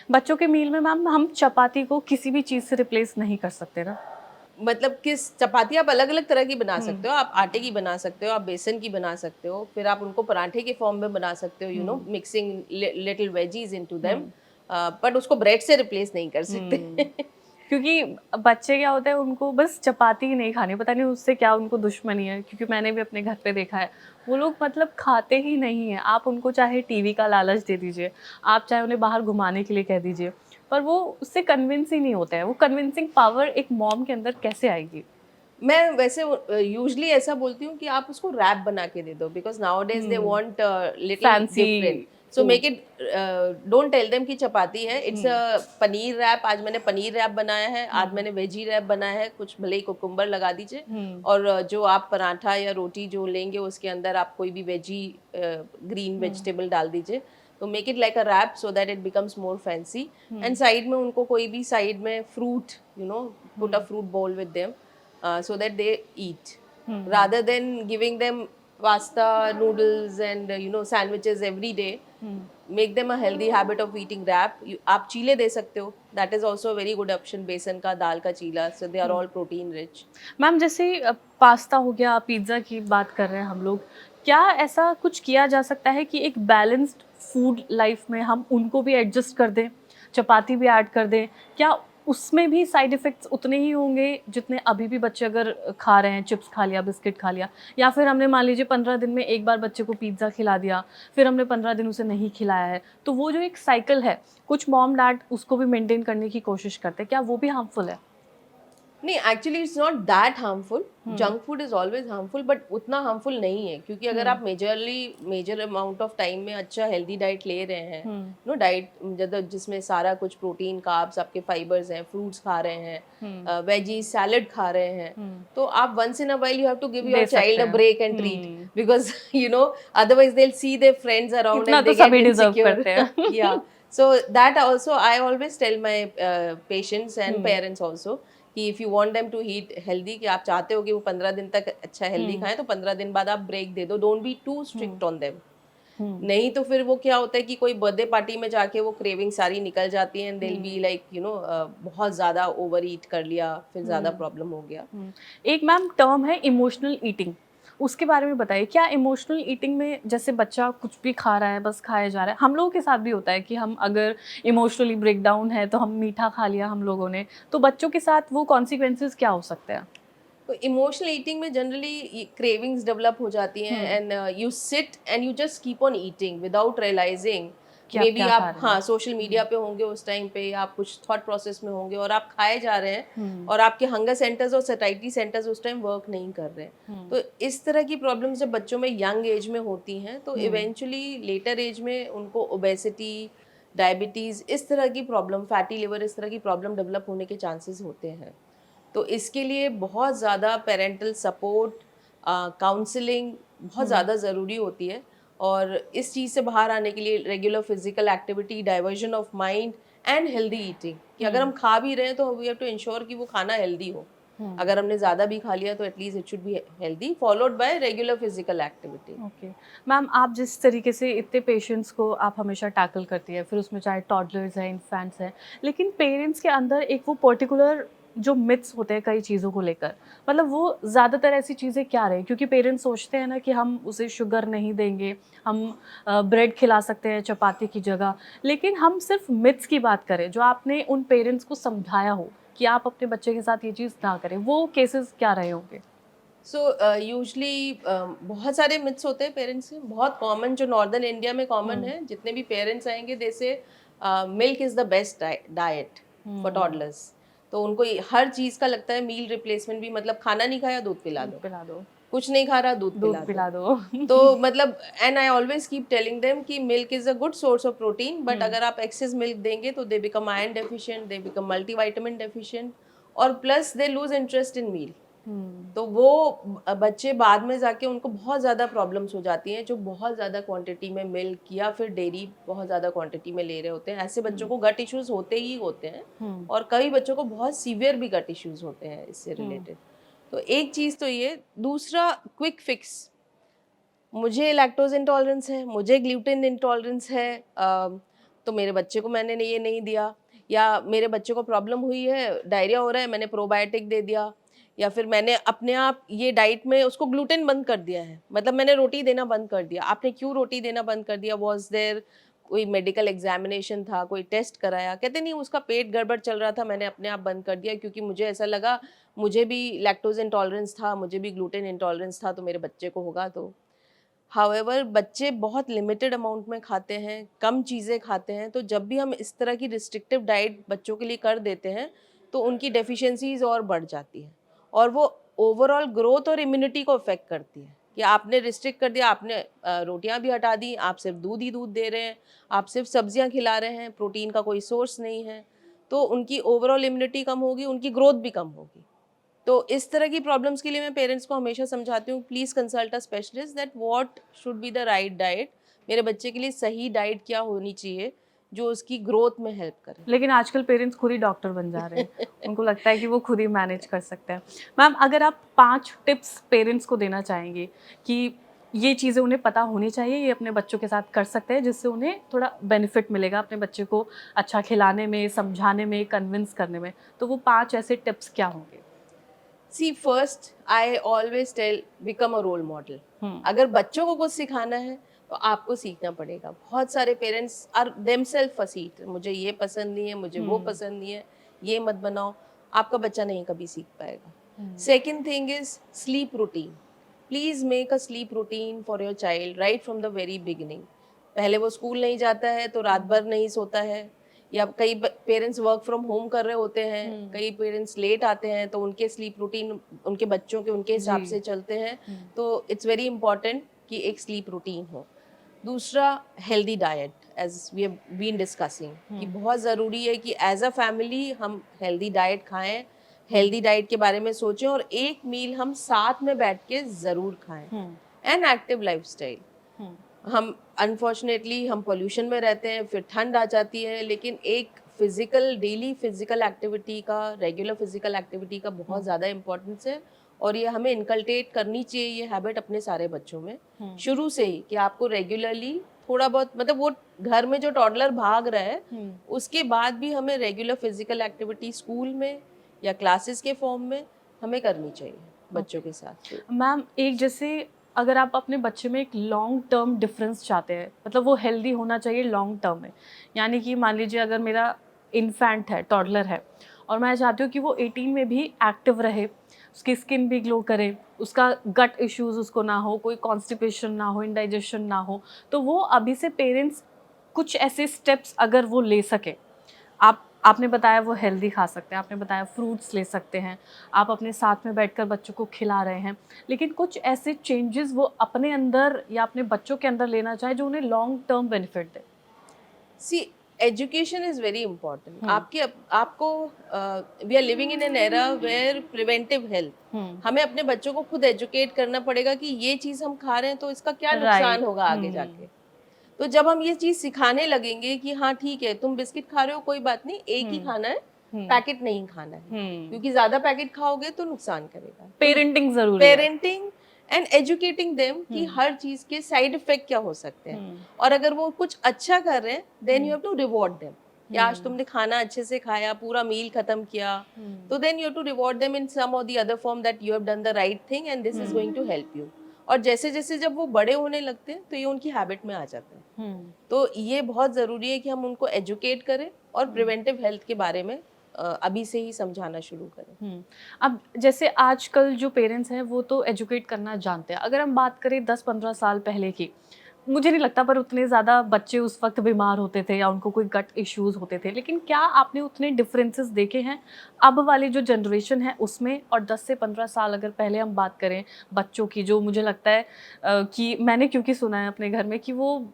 बच्चों के मील में मैम हम चपाती को किसी भी चीज से रिप्लेस नहीं कर सकते ना? मतलब किस चपाती आप अलग अलग तरह की बना सकते हो। आप आटे की बना सकते हो, आप बेसन की बना सकते हो, फिर आप उनको पराठे के फॉर्म में बना सकते हो, you know, mixing little veggies into them, but उसको ब्रेड से रिप्लेस नहीं कर सकते। क्योंकि बच्चे क्या होता है, उनको बस चपाती ही नहीं खानी, पता नहीं उससे क्या उनको दुश्मनी है। क्योंकि मैंने भी अपने घर पे देखा है, वो लोग मतलब खाते ही नहीं है। आप उनको चाहे टीवी का लालच दे दीजिए, आप चाहे उन्हें बाहर घुमाने के लिए कह दीजिए, पर वो उससे कन्विंस ही नहीं होता है। वो कन्विंसिंग पावर एक मॉम के अंदर कैसे आएगी? मैं वैसे यूजुअली ऐसा बोलती हूँ कि आप उसको रैप बना के दे दो, because nowadays they want little fancy different. So make it, don't tell them कि चपाती है, इट्स अ पनीर रैप। आज मैंने पनीर रैप बनाया है, आज मैंने वेजी रैप बनाया है, कुछ भले ही कुकुम्बर लगा दीजिए, और जो आप पराठा या रोटी जो लेंगे उसके अंदर आप कोई भी वेजी ग्रीन वेजिटेबल डाल दीजिए। तो make it like a wrap so that it becomes more fancy. And side में उनको कोई भी साइड में fruit, you know, put a fruit bowl with them, so that they eat, rather than giving them pasta, noodles and you know, sandwiches every day. Make them a healthy habit of eating wrap. आप चीले दे सकते हो, that is also a very good option, बेसन का, दाल का चीला, so they are all protein rich. Ma'am जैसे pasta हो गया, pizza की बात कर रहे हैं हम लोग, क्या ऐसा कुछ किया जा सकता है कि एक बैलेंस्ड फूड लाइफ में हम उनको भी एडजस्ट कर दें, चपाती भी ऐड कर दें? क्या उसमें भी साइड इफ़ेक्ट्स उतने ही होंगे जितने अभी भी बच्चे अगर खा रहे हैं, चिप्स खा लिया, बिस्किट खा लिया, या फिर हमने मान लीजिए 15 दिन में एक बार बच्चे को पिज़्ज़ा खिला दिया, फिर हमने 15 दिन उसे नहीं खिलाया है, तो वो जो एक साइकिल है, कुछ मॉम डैड उसको भी मेंटेन करने की कोशिश करते हैं, क्या वो भी हार्मफुल है? नहीं, actually it's not that harmful. Junk food is always harmful, but उतना हार्मफुल नहीं है, क्योंकि अगर आप मेजर अमाउंट ऑफ टाइम में अच्छा हेल्दी डाइट ले रहे हैं, नो डाइट जिसमें सारा कुछ प्रोटीन, कार्ब्स, आपके फाइबर्स हैं, फ्रूट्स खा रहे हैं, वेजीज, सैलेड खा रहे हैं, तो आप once in a while you have to give your child a break and treat, because you know otherwise they will see their friends around इतना एंड तो दे गेट सभी डिजर्व इनसिक्योर। करते हैं। या, so that also I always tell my patients and parents also कि if you want them to eat healthy, कि आप चाहते हो कि वो 15 दिन तक अच्छा हेल्दी खाएं, तो 15 दिन बाद आप ब्रेक दे दो, don't be too strict on them. नहीं तो फिर वो क्या होता है कि कोई बर्थडे पार्टी में जाके वो क्रेविंग सारी निकल जाती है, and they will be like, you know, बहुत ज़्यादा ओवर ईट कर लिया, फिर ज़्यादा प्रॉब्लम हो गया। एक मैम टर्म है इमोशनल ईटिंग, उसके बारे में बताइए। क्या इमोशनल ईटिंग में जैसे बच्चा कुछ भी खा रहा है, बस खाया जा रहा है, हम लोगों के साथ भी होता है कि हम अगर इमोशनली ब्रेक डाउन है तो हम मीठा खा लिया हम लोगों ने, तो बच्चों के साथ वो कॉन्सिक्वेंसेस क्या हो सकते हैं? तो इमोशनल ईटिंग में जनरली क्रेविंग्स डेवलप हो जाती हैं, and you sit and you just keep on eating without realizing. कि मे बी क्या खा आप, रहे हाँ, हैं। सोशल मीडिया पे होंगे उस टाइम पे, या आप कुछ थॉट प्रोसेस में होंगे और आप खाए जा रहे हैं, और आपके हंगर सेंटर्स और सैटिस्फैक्शन सेंटर्स उस टाइम वर्क नहीं कर रहे हैं। तो इस तरह की प्रॉब्लम्स जब बच्चों में यंग एज में होती हैं, तो इवेंचुअली लेटर एज में उनको ओबेसिटी, डायबिटीज़, इस तरह की प्रॉब्लम, फैटी लिवर, इस तरह की प्रॉब्लम डेवलप होने के चांसेस होते हैं। तो इसके लिए बहुत ज़्यादा पेरेंटल सपोर्ट, काउंसलिंग बहुत ज़्यादा ज़रूरी होती है, और इस चीज़ से बाहर आने के लिए regular physical activity, diversion of mind and healthy eating, कि अगर हम खा भी रहे हैं तो वी हैव टू इंश्योर कि वो खाना हेल्दी हो। अगर हमने ज़्यादा भी खा लिया तो at least it should be healthy, followed by regular physical activity. Okay ma'am, आप जिस तरीके से इतने पेशेंट्स को आप हमेशा टैकल करती है, फिर उसमें चाहे टॉडलर्स हैं, इन्फेंट्स हैं, लेकिन पेरेंट्स के अंदर एक वो पर्टिकुलर जो मिथ्स होते हैं कई चीज़ों को लेकर, मतलब वो ज़्यादातर ऐसी चीज़ें क्या रहे? क्योंकि पेरेंट्स सोचते हैं ना कि हम उसे शुगर नहीं देंगे, हम ब्रेड खिला सकते हैं चपाती की जगह, लेकिन हम सिर्फ मिथ्स की बात करें, जो आपने उन पेरेंट्स को समझाया हो कि आप अपने बच्चे के साथ ये चीज़ ना करें, वो केसेस क्या रहे होंगे? सो यूजली बहुत सारे मिथ्स होते हैं पेरेंट्स के, बहुत कॉमन जो नॉर्दर्न इंडिया में कॉमन है, जितने भी पेरेंट्स आएंगे दे से milk is the best diet for toddlers. तो उनको हर चीज का लगता है मील रिप्लेसमेंट भी, मतलब खाना नहीं खाया दूध पिला दूध दो, पिला दो, कुछ नहीं खा रहा दूध दूध पिला दो। पिला दो। तो मतलब and I always keep telling them कि milk is a good source of protein, but अगर आप एक्सेस मिल्क देंगे तो they become iron deficient, they become multivitamin deficient, और plus they lose interest in meal. तो वो बच्चे बाद में जाके उनको बहुत ज़्यादा प्रॉब्लम्स हो जाती हैं, जो बहुत ज़्यादा क्वांटिटी में मिल्क या फिर डेयरी बहुत ज़्यादा क्वांटिटी में ले रहे होते हैं। ऐसे बच्चों को गट इश्यूज होते ही होते हैं, और कई बच्चों को बहुत सीवियर भी गट इश्यूज होते हैं इससे रिलेटेड। तो एक चीज़ तो ये, दूसरा क्विक फिक्स, मुझे लैक्टोज इंटॉलरेंस है, मुझे ग्लूटेन इंटॉलरेंस है, तो मेरे बच्चे को मैंने ये नहीं दिया, या मेरे बच्चे को प्रॉब्लम हुई है, डायरिया हो रहा है, मैंने प्रोबायोटिक दे दिया, या फिर मैंने अपने आप ये डाइट में उसको ग्लूटेन बंद कर दिया है, मतलब मैंने रोटी देना बंद कर दिया। आपने क्यों रोटी देना बंद कर दिया? वॉज देयर कोई मेडिकल एग्जामिनेशन था, कोई टेस्ट कराया? कहते नहीं, उसका पेट गड़बड़ चल रहा था, मैंने अपने आप बंद कर दिया क्योंकि मुझे ऐसा लगा मुझे भी लैक्टोज इंटॉलरेंस था, मुझे भी ग्लूटेन इंटॉलरेंस था, तो मेरे बच्चे को होगा। तो हाउएवर बच्चे बहुत लिमिटेड अमाउंट में खाते हैं, कम चीज़ें खाते हैं, तो जब भी हम इस तरह की रिस्ट्रिक्टिव डाइट बच्चों के लिए कर देते हैं तो उनकी डेफिशिएंसीज और बढ़ जाती है, और वो ओवरऑल ग्रोथ और इम्यूनिटी को अफेक्ट करती है। कि आपने रिस्ट्रिक्ट कर दिया, आपने रोटियां भी हटा दी, आप सिर्फ दूध ही दूध दे रहे हैं, आप सिर्फ सब्जियां खिला रहे हैं, प्रोटीन का कोई सोर्स नहीं है, तो उनकी ओवरऑल इम्यूनिटी कम होगी, उनकी ग्रोथ भी कम होगी। तो इस तरह की प्रॉब्लम्स के लिए मैं पेरेंट्स को हमेशा समझाती हूँ, please consult a specialist that what should be the right diet, मेरे बच्चे के लिए सही डाइट क्या होनी चाहिए जो उसकी ग्रोथ में हेल्प करे। लेकिन आजकल पेरेंट्स खुद ही डॉक्टर बन जा रहे हैं, उनको लगता है कि वो खुद ही मैनेज कर सकते हैं। मैम, अगर आप 5 टिप्स पेरेंट्स को देना चाहेंगे कि ये चीज़ें उन्हें पता होनी चाहिए, ये अपने बच्चों के साथ कर सकते हैं, जिससे उन्हें थोड़ा बेनिफिट मिलेगा अपने बच्चे को अच्छा खिलाने में, समझाने में, कन्विंस करने में, तो वो 5 ऐसे टिप्स क्या होंगे? See first I always tell, become a role model. अगर बच्चों को कुछ सिखाना है तो आपको सीखना पड़ेगा। बहुत सारे पेरेंट्स आर देमसेल्फ फसीट, मुझे ये पसंद नहीं है, मुझे वो पसंद नहीं है, ये मत बनाओ, आपका बच्चा नहीं कभी सीख पाएगा। Second thing is sleep routine. Please make a slip routine for your child right from the very beginning. पहले वो स्कूल नहीं जाता है तो रात भर नहीं सोता है, या कई पेरेंट्स वर्क फ्रॉम होम कर रहे होते हैं, कई पेरेंट्स लेट आते हैं, तो उनके स्लीप रूटीन उनके बच्चों के उनके हिसाब से चलते हैं। तो इट्स वेरी इंपॉर्टेंट कि एक स्लीप रूटीन हो। दूसरा, healthy diet, as we have been discussing, कि बहुत ज़रूरी है कि एज अ फैमिली हम हेल्दी डाइट खाएं, हेल्दी डाइट के बारे में सोचें, और एक मील हम साथ में बैठ के ज़रूर खाएं। एंड एक्टिव लाइफस्टाइल, हम अनफॉर्चुनेटली हम पोल्यूशन में रहते हैं, फिर ठंड आ जाती है, लेकिन एक फिजिकल डेली फिजिकल एक्टिविटी का, रेगुलर फिजिकल एक्टिविटी का बहुत ज़्यादा इम्पोर्टेंस है, और ये हमें इनकल्टेट करनी चाहिए ये हैबिट अपने सारे बच्चों में शुरू से ही, कि आपको रेगुलरली थोड़ा बहुत, मतलब वो घर में जो टॉडलर भाग रहा है उसके बाद भी हमें रेगुलर फिजिकल एक्टिविटी स्कूल में या क्लासेस के फॉर्म में हमें करनी चाहिए बच्चों के साथ। मैम, एक जैसे अगर आप अपने बच्चे में एक लॉन्ग टर्म डिफरेंस चाहते हैं, मतलब वो हेल्दी होना चाहिए लॉन्ग टर्म में, यानी कि मान लीजिए अगर मेरा इन्फेंट है, टॉडलर है, और मैं चाहती हूँ कि वो 18 में भी एक्टिव रहे, उसकी स्किन भी ग्लो करे, उसका गट इश्यूज उसको ना हो, कोई कॉन्स्टिपेशन ना हो, इंडाइजेशन ना हो, तो वो अभी से पेरेंट्स कुछ ऐसे स्टेप्स अगर वो ले सके, आपने बताया वो हेल्दी खा सकते हैं, आपने बताया फ्रूट्स ले सकते हैं, आप अपने साथ में बैठकर बच्चों को खिला रहे हैं, लेकिन कुछ ऐसे चेंजेस वो अपने अंदर या अपने बच्चों के अंदर लेना चाहे जो उन्हें लॉन्ग टर्म बेनिफिट दे। See, education is very important. आपको we are living in an era where preventive health, हमें अपने बच्चों को खुद एजुकेट करना पड़ेगा कि ये चीज हम खा रहे हैं तो इसका क्या नुकसान होगा आगे जाके। तो जब हम ये चीज सिखाने लगेंगे कि हाँ ठीक है, तुम बिस्किट खा रहे हो कोई बात नहीं, एक ही खाना है, पैकेट नहीं खाना है, क्योंकि ज्यादा पैकेट खाओगे तो नुकसान करेगा। पेरेंटिंग जरूरी है। पेरेंटिंग एंड एजुकेटिंग देम कि हर चीज के साइड इफेक्ट क्या हो सकते हैं, और अगर वो कुछ अच्छा कर रहे हैं then you have to reward them. या आज तुमने खाना अच्छे से खाया, पूरा मील खत्म किया, तो then you have to reward them in some or the other form that you have done the right thing and this is going to help you. और जैसे जैसे जब वो बड़े होने लगते हैं तो ये उनकी हैबिट में आ जाते हैं। तो ये बहुत ज़रूरी है कि हम उनको एजुकेट करें और प्रिवेंटिव हेल्थ के बारे में अभी से ही समझाना शुरू करें। अब जैसे आजकल जो पेरेंट्स हैं वो तो एजुकेट करना जानते हैं। अगर हम बात करें 10-15 साल पहले की, मुझे नहीं लगता पर उतने ज़्यादा बच्चे उस वक्त बीमार होते थे या उनको कोई गट इश्यूज होते थे। लेकिन क्या आपने उतने डिफरेंसेस देखे हैं अब वाली जो जनरेशन है उसमें और 10 से 15 साल अगर पहले हम बात करें बच्चों की, जो मुझे लगता है कि मैंने क्योंकि सुना है अपने घर में कि वो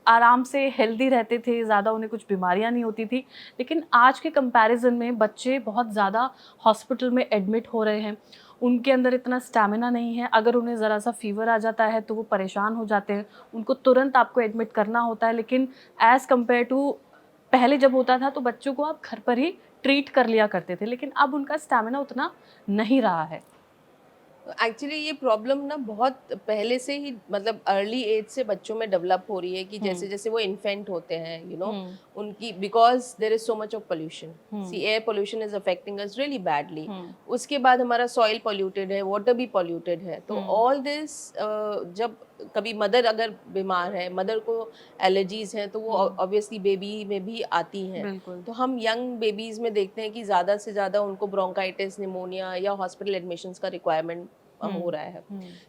आराम से हेल्दी रहते थे, ज़्यादा उन्हें कुछ बीमारियां नहीं होती थी। लेकिन आज के कंपैरिजन में बच्चे बहुत ज़्यादा हॉस्पिटल में एडमिट हो रहे हैं। उनके अंदर इतना स्टैमिना नहीं है, अगर उन्हें ज़रा सा फीवर आ जाता है तो वो परेशान हो जाते हैं, उनको तुरंत आपको एडमिट करना होता है। लेकिन एज़ कम्पेयर टू पहले जब होता था तो बच्चों को आप घर पर ही ट्रीट कर लिया करते थे, लेकिन अब उनका स्टैमिना उतना नहीं रहा है। एक्चुअली ये प्रॉब्लम ना बहुत पहले से ही मतलब अर्ली एज से बच्चों में डेवलप हो रही है कि जैसे जैसे वो इन्फेंट होते हैं उनकी because there is so much of pollution. See air pollution is affecting us really badly. उसके बाद हमारा सॉइल पोल्यूटेड है, वाटर भी पोल्यूटेड है। तो ऑल दिस जब कभी मदर अगर बीमार है, मदर को एलर्जीज हैं, तो वो ऑब्वियसली बेबी में भी आती हैं। तो हम यंग बेबीज में देखते हैं कि ज़्यादा से ज़्यादा उनको ब्रोंकाइटिस, निमोनिया या हॉस्पिटल एडमिशंस का रिक्वायरमेंट हो रहा है।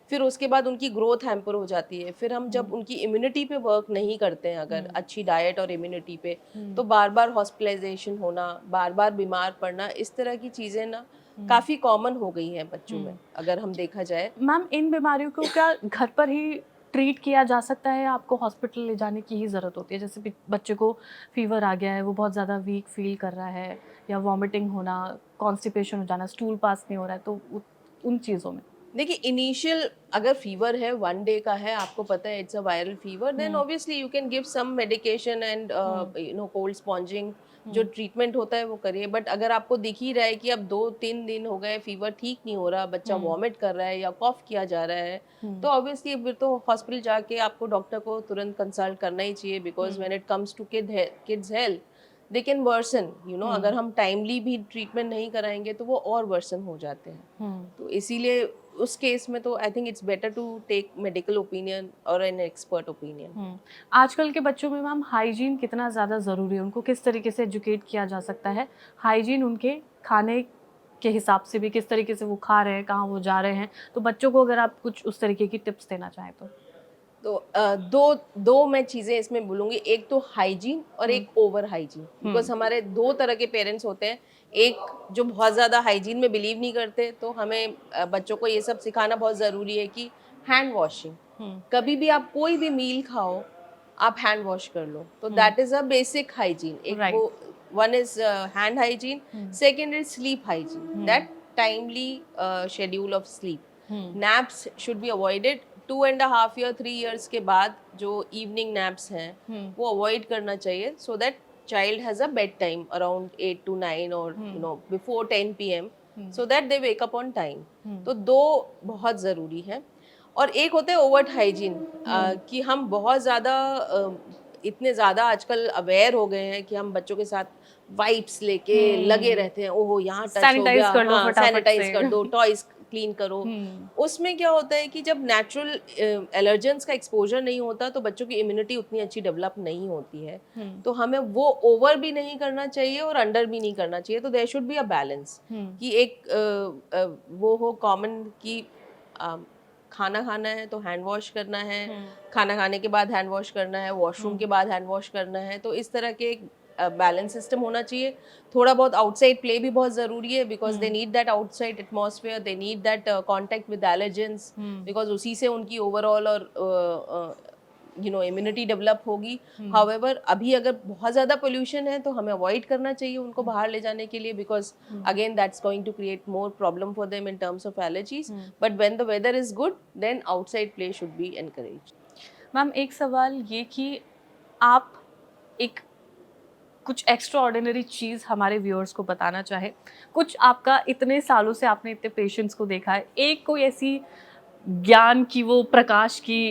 फिर उसके बाद उनकी ग्रोथ हैम्पर हो जाती है। फिर हम जब उनकी इम्यूनिटी पे वर्क नहीं करते हैं, अगर अच्छी डाइट और इम्यूनिटी पे, तो बार बार हॉस्पिटलाइजेशन होना, बार बार बीमार पड़ना, इस तरह की चीज़ें ना काफ़ी कॉमन हो गई हैं बच्चों में अगर हम देखा जाए। मैम, इन बीमारियों को क्या घर पर ही ट्रीट किया जा सकता है या आपको हॉस्पिटल ले जाने की ही ज़रूरत होती है? जैसे बच्चे को फीवर आ गया है, वो बहुत ज़्यादा वीक फील कर रहा है या वॉमिटिंग होना, कॉन्स्टिपेशन हो जाना, स्टूल पास नहीं हो रहा है, तो उन चीज़ों में? देखिए, इनिशियल अगर फीवर है, 1 डे का है, आपको पता है it's a viral fever, then obviously you can give some medication and cold sponging, जो ट्रीटमेंट होता है वो करिए। बट अगर आपको दिख ही रहा है कि अब 2-3 दिन हो गए, फीवर ठीक नहीं हो रहा, बच्चा वॉमिट कर रहा है या कॉफ किया जा रहा है, तो ऑब्वियसली फिर तो हॉस्पिटल जाके आपको डॉक्टर को तुरंत कंसल्ट करना ही चाहिए। Because when it comes to kids health, they can worsen, अगर हम टाइमली भी ट्रीटमेंट नहीं कराएंगे तो वो और वर्सन हो जाते हैं। तो इसीलिए उस केस में तो I think it's better to take medical opinion और एन एक्सपर्ट ओपिनियन। आजकल के बच्चों में मैम हाइजीन कितना ज़्यादा ज़रूरी है? उनको किस तरीके से एजुकेट किया जा सकता है? हाइजीन उनके खाने के हिसाब से भी, किस तरीके से वो खा रहे हैं, कहाँ वो जा रहे हैं, तो बच्चों को अगर आप कुछ उस तरीके की टिप्स देना चाहें तो? तो दो मैं चीज़ें इसमें बोलूँगी, एक तो हाइजीन और एक ओवर हाइजीन। बिकॉज हमारे दो तरह के पेरेंट्स होते हैं। एक जो बहुत ज़्यादा हाइजीन में बिलीव नहीं करते, तो हमें बच्चों को ये सब सिखाना बहुत ज़रूरी है कि हैंड वॉशिंग, कभी भी आप कोई भी मील खाओ, आप हैंड वॉश कर लो। तो that is a basic hygiene. एक राइट। वो one is hand hygiene, second is sleep hygiene, that timely schedule of sleep. Naps should be avoided. 2.5 year 3 years के बाद जो इवनिंग नैप्स हैं वो अवॉइड करना चाहिए, so that child has a bed time around 8 to 9 और before 10 PM, so that they wake up on time. तो दो बहुत ज़रूरी है। और एक होता है ओवर हाइजीन, कि हम बहुत ज़्यादा इतने ज़्यादा आजकल अवेयर हो गए हैं कि हम बच्चों के साथ वाइप्स लेके लगे रहते हैं। ओहो, यहाँ टच हो सैनिटाइज गया, कर लो हाँ फटाफट सैनिटाइज से। कर दो, टॉयज क्लीन करो। उसमें क्या होता है कि जब नेचुरल एलर्जेंस का एक्सपोजर नहीं होता तो बच्चों की इम्यूनिटी उतनी अच्छी डेवलप नहीं होती है। तो हमें वो ओवर भी नहीं करना चाहिए और अंडर भी नहीं करना चाहिए। तो there should be a balance, कि एक वो हो कॉमन कि खाना खाना है तो हैंड वॉश करना है, खाना खाने के बाद हैंड वॉश करना है, वॉशरूम के बाद हैंड वॉश करना है। तो इस तरह के एक बैलेंस सिस्टम होना चाहिए। थोड़ा बहुत आउटसाइड प्ले भी बहुत ज़रूरी है, because they need that outside atmosphere, they need that contact with allergens, because उसी से उनकी ओवरऑल और इम्यूनिटी डेवलप होगी। हाउएवर अभी अगर बहुत ज़्यादा पोल्यूशन है तो हमें अवॉइड करना चाहिए उनको बाहर ले जाने के लिए, because again that's going to create more problem for them in terms of allergies. But when the weather is good, then outside play should be encouraged. Ma'am, एक सवाल ये कि आप एक कुछ एक्स्ट्रा ऑर्डिनरी चीज़ हमारे व्यूअर्स को बताना चाहे, कुछ आपका, इतने सालों से आपने इतने पेशेंट्स को देखा है, एक कोई ऐसी ज्ञान की वो प्रकाश की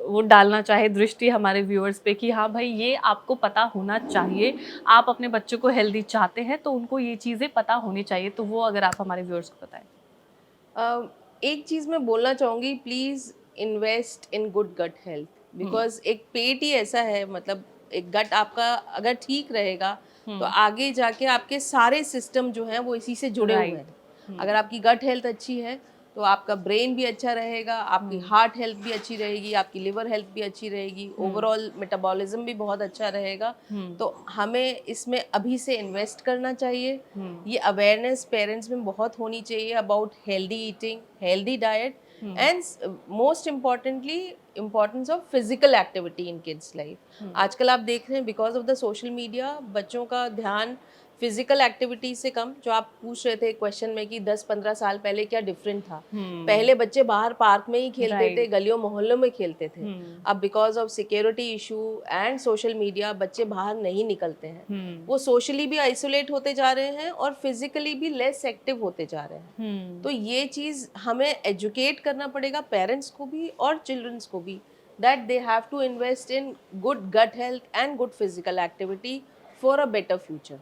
वो डालना चाहे दृष्टि हमारे व्यूअर्स पे कि हाँ भाई ये आपको पता होना चाहिए, आप अपने बच्चों को हेल्दी चाहते हैं तो उनको ये चीज़ें पता होनी चाहिए, तो वो अगर आप हमारे व्यूअर्स को बताएं। एक चीज़ मैं बोलना चाहूँगी, please invest in good gut health, hmm. Because एक पेट ही ऐसा है, मतलब एक गट आपका अगर ठीक रहेगा तो आगे जाके आपके सारे सिस्टम जो हैं वो इसी से जुड़े हुए राइट। हैं। अगर आपकी गट हेल्थ अच्छी है तो आपका ब्रेन भी अच्छा रहेगा, आपकी हार्ट हेल्थ भी अच्छी रहेगी, आपकी लिवर हेल्थ भी अच्छी रहेगी, ओवरऑल मेटाबॉलिज्म भी बहुत अच्छा रहेगा। तो हमें इसमें अभी से इन्वेस्ट करना चाहिए। ये अवेयरनेस पेरेंट्स में बहुत होनी चाहिए about healthy eating, healthy diet, and most importantly importance of physical activity in kids life. आजकल आप देख रहे हैं because of the social media बच्चों का ध्यान फिजिकल एक्टिविटी से कम, जो आप पूछ रहे थे क्वेश्चन में कि 10-15 साल पहले क्या डिफरेंट था। पहले बच्चे बाहर पार्क में ही खेलते थे, राइट। गलियों मोहल्लों में खेलते थे। अब because of security issue and social media बच्चे बाहर नहीं निकलते हैं। वो सोशली भी आइसोलेट होते जा रहे हैं और फिजिकली भी लेस एक्टिव होते जा रहे हैं। तो ये चीज़ हमें एजुकेट करना पड़ेगा पेरेंट्स को भी और चिल्ड्रंस को भी, that they have to invest in good gut health and good physical activity for a better future.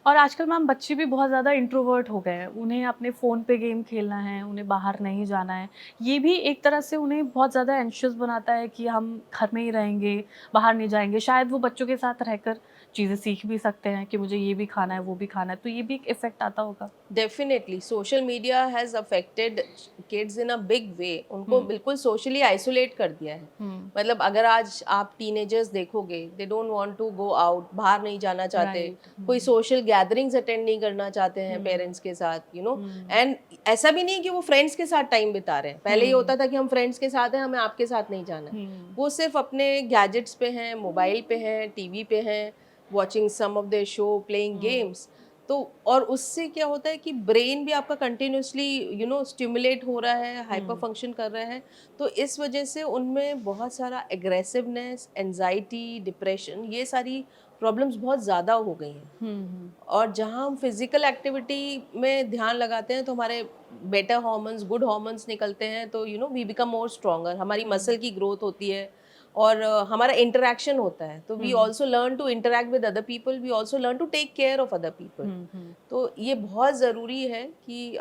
और आजकल मैम बच्चे भी बहुत ज़्यादा इंट्रोवर्ट हो गए हैं, उन्हें अपने फ़ोन पे गेम खेलना है, उन्हें बाहर नहीं जाना है। ये भी एक तरह से उन्हें बहुत ज़्यादा एंशियस बनाता है कि हम घर में ही रहेंगे, बाहर नहीं जाएंगे। शायद वो बच्चों के साथ रहकर चीज़ें सीख भी सकते हैं कि मुझे ये भी खाना है, वो भी खाना है, तो ये भी एक इफ़ेक्ट आता होगा। Definitely social media has affected kids in a big way. उनको हम्म। बिल्कुल सोशली आइसोलेट कर दिया है। मतलब अगर आज आप टीनेजर्स देखोगे, they don't want to go out, बाहर नहीं जाना चाहते, राइट। कोई सोशल गैदरिंग्स अटेंड नहीं करना चाहते हैं पेरेंट्स के साथ, यू नो। एंड ऐसा भी नहीं कि वो फ्रेंड्स के साथ टाइम बिता रहे हैं। पहले ये होता था कि हम फ्रेंड्स के साथ हैं, हमें आपके साथ नहीं जाना है। वो सिर्फ अपने गैजेट्स पे हैं, मोबाइल पे हैं, टीवी पे हैं, watching some of their show, playing games. तो और उससे क्या होता है कि ब्रेन भी आपका कंटिन्यूसली स्टिमुलेट हो रहा है, हाइपर फंक्शन कर रहा है। तो इस वजह से उनमें बहुत सारा एग्रेसिवनेस, एंजाइटी, डिप्रेशन, ये सारी प्रॉब्लम्स बहुत ज़्यादा हो गई हैं। और जहाँ हम फिजिकल एक्टिविटी में ध्यान लगाते हैं तो हमारे बेटर हार्मोन्स, गुड हार्मोन्स निकलते हैं, तो वी बिकम मोर स्ट्रॉन्गर, हमारी मसल की ग्रोथ होती है और हमारा इंटरेक्शन होता है। तो we also learn to interact with other people, we also learn to take care of other people. तो ये बहुत ज़रूरी है कि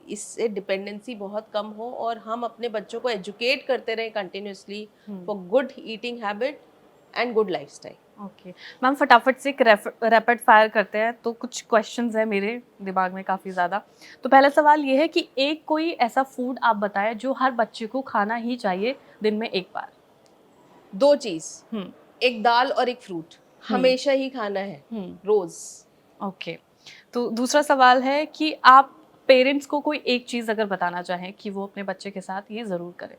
इससे डिपेंडेंसी बहुत कम हो और हम अपने बच्चों को एजुकेट करते रहें continuously for good eating habit and good lifestyle. Okay ma'am, फटाफट से एक रैपिड फायर करते हैं। तो कुछ क्वेश्चंस हैं मेरे दिमाग में काफ़ी ज़्यादा। तो पहला सवाल ये है कि एक कोई ऐसा फूड आप बताएं जो हर बच्चे को खाना ही चाहिए दिन में एक बार। दो चीज़, हम्म। एक दाल और एक फ्रूट, हम्म। हमेशा ही खाना है, हम्म। रोज़। ओके। तो दूसरा सवाल है कि आप पेरेंट्स को कोई एक चीज़ अगर बताना चाहें कि वो अपने बच्चे के साथ ये ज़रूर करें।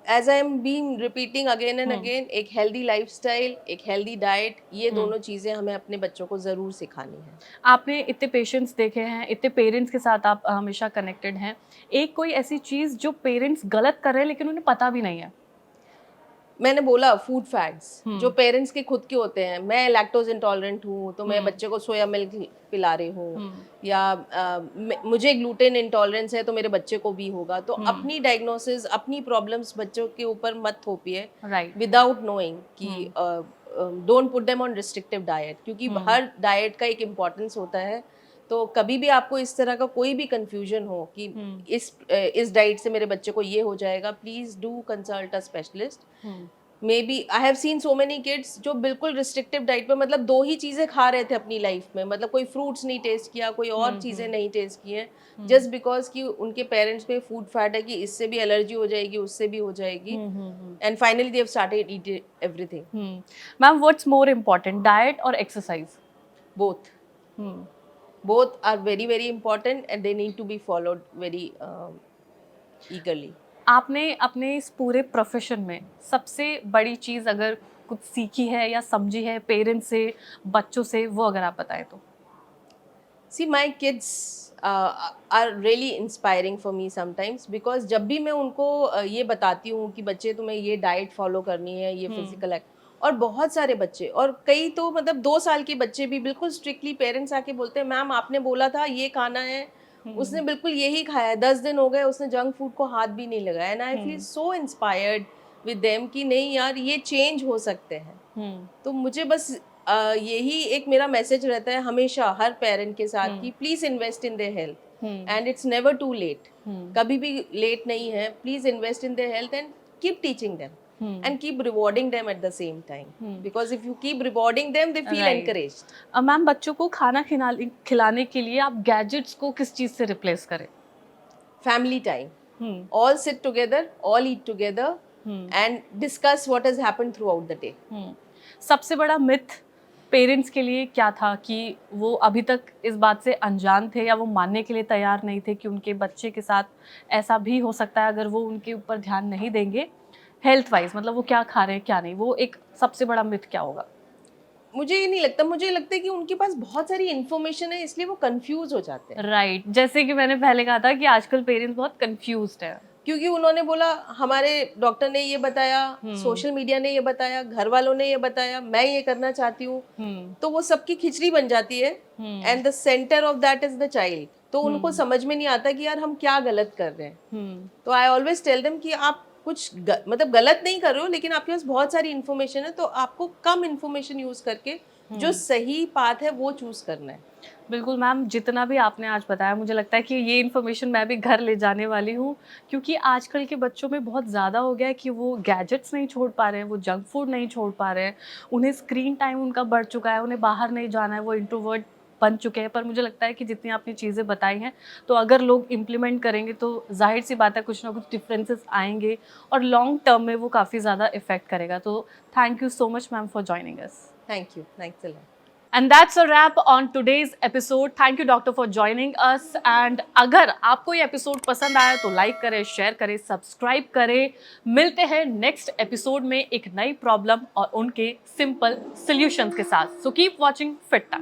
As I am been repeating again and again, एक हेल्दी लाइफस्टाइल, एक हेल्दी डाइट, ये हम्म। दोनों चीज़ें हमें अपने बच्चों को ज़रूर सिखानी है। आपने इतने पेशेंट्स देखे हैं, इतने पेरेंट्स के साथ आप हमेशा कनेक्टेड हैं। एक कोई ऐसी चीज़ जो पेरेंट्स गलत कर रहे हैं लेकिन उन्हें पता भी नहीं है। मैंने बोला फूड फैट्स जो हम्म। पेरेंट्स के खुद के होते हैं। मैं लैक्टोज इंटॉलरेंट हूँ तो मैं हम्म। बच्चे को सोया मिल्क पिला रही हूँ, हम्म। या मुझे ग्लूटेन इंटॉलरेंस है तो मेरे बच्चे को भी होगा। तो अपनी डायग्नोसिस, अपनी प्रॉब्लम्स बच्चों के ऊपर मत थोपिए राइट। विदाउट नोइंग कि hmm. Don't put them on restrictive diet, क्योंकि हर डाइट का एक इम्पॉर्टेंस होता है। तो कभी भी आपको इस तरह का कोई भी कंफ्यूजन हो कि इस डाइट से मेरे बच्चे को ये हो जाएगा, please do consult a specialist. Maybe I have seen so many kids जो बिल्कुल रिस्ट्रिक्टिव डाइट पे, मतलब दो ही चीज़ें खा रहे थे अपनी लाइफ में, मतलब कोई फ्रूट्स नहीं टेस्ट किया, कोई और चीज़ें नहीं टेस्ट की हैं, जस्ट बिकॉज कि उनके पेरेंट्स में फूड फैट है कि इससे भी एलर्जी हो जाएगी, उससे भी हो जाएगी, and finally they have started eating everything. Ma'am, what's more important, diet और exercise? Both, both are very very important and they need to be followed very eagerly. आपने अपने इस पूरे प्रोफेशन में सबसे बड़ी चीज़ अगर कुछ सीखी है या समझी है पेरेंट्स से, बच्चों से, वो अगर आप बताएं तो? See, my kids are really inspiring for me sometimes, because जब भी मैं उनको ये बताती हूँ कि बच्चे तुम्हें ये डाइट फॉलो करनी है, ये फिजिकल एक्ट, और बहुत सारे बच्चे, और कई तो मतलब 2 साल के बच्चे भी बिल्कुल स्ट्रिक्टली पेरेंट्स आके बोलते हैं मैम आपने बोला था ये खाना है, उसने बिल्कुल यही खाया है, 10 दिन हो गए उसने जंक फूड को हाथ भी नहीं लगाया। And I feel so inspired with them कि नहीं यार ये चेंज हो सकते हैं। तो मुझे बस यही एक मेरा मैसेज रहता है हमेशा हर पेरेंट के साथ कि please invest in their health and it's never too late. कभी भी लेट नहीं है। Please invest in their health and keep teaching them and keep rewarding them at the same time because if you keep rewarding them they feel encouraged. Ma'am बच्चों को खाना खिलाने के लिए आप गैजेट्स को किस चीज से रिप्लेस करें? Family time. All sit together, all eat together and discuss what has happened throughout the day. सबसे बड़ा मिथ पेरेंट्स के लिए क्या था कि वो अभी तक इस बात से अनजान थे या वो मानने के लिए तैयार नहीं थे कि उनके बच्चे के साथ ऐसा भी हो सकता है अगर वो उनके ऊपर ध्यान नहीं देंगे हेल्थ वाइज, मतलब वो क्या खा रहे हैं क्या नहीं, वो एक सबसे बड़ा मिथ क्या होगा? मुझे ये नहीं लगता, मुझे लगता है कि उनके पास बहुत सारी इन्फॉर्मेशन है इसलिए वो कंफ्यूज हो जाते हैं। राइट, जैसे कि मैंने पहले कहा था कि आजकल पेरेंट्स बहुत कंफ्यूज्ड है क्योंकि उन्होंने बोला हमारे डॉक्टर ने ये बताया, सोशल मीडिया ने ये बताया, घर वालों ने ये बताया, मैं ये करना चाहती हूँ, तो वो सबकी खिचड़ी बन जाती है and the centre of that is the child. तो उनको समझ में नहीं आता कि यार हम क्या गलत कर रहे हैं। तो आई ऑलवेज टेल देम कि आप कुछ मतलब गलत नहीं कर रहे हो, लेकिन आपके पास बहुत सारी इन्फॉर्मेशन है, तो आपको कम इन्फॉर्मेशन यूज करके जो सही पाथ है वो चूज करना है। बिल्कुल मैम, जितना भी आपने आज बताया मुझे लगता है कि ये इन्फॉर्मेशन मैं भी घर ले जाने वाली हूँ, क्योंकि आजकल के बच्चों में बहुत ज़्यादा हो गया है कि वो गैजेट्स नहीं छोड़ पा रहे हैं, वो जंक फूड नहीं छोड़ पा रहे हैं, उन्हें स्क्रीन टाइम उनका बढ़ चुका है, उन्हें बाहर नहीं जाना है, वो इंट्रोवर्ट बन चुके हैं। पर मुझे लगता है कि जितनी आपने चीज़ें बताई हैं तो अगर लोग इम्प्लीमेंट करेंगे तो जाहिर सी बात है कुछ ना कुछ डिफरेंसेस आएंगे और लॉन्ग टर्म में वो काफ़ी ज़्यादा इफेक्ट करेगा। तो thank you so much ma'am for joining us. Thank you, thanks a lot. And that's a wrap on today's episode. Thank you doctor for joining us. And अगर आपको ये एपिसोड पसंद आया तो लाइक करें, शेयर करें, सब्सक्राइब करें। मिलते हैं नेक्स्ट एपिसोड में एक नई प्रॉब्लम और उनके सिंपल सॉल्यूशंस के साथ। So keep watching Fit Time.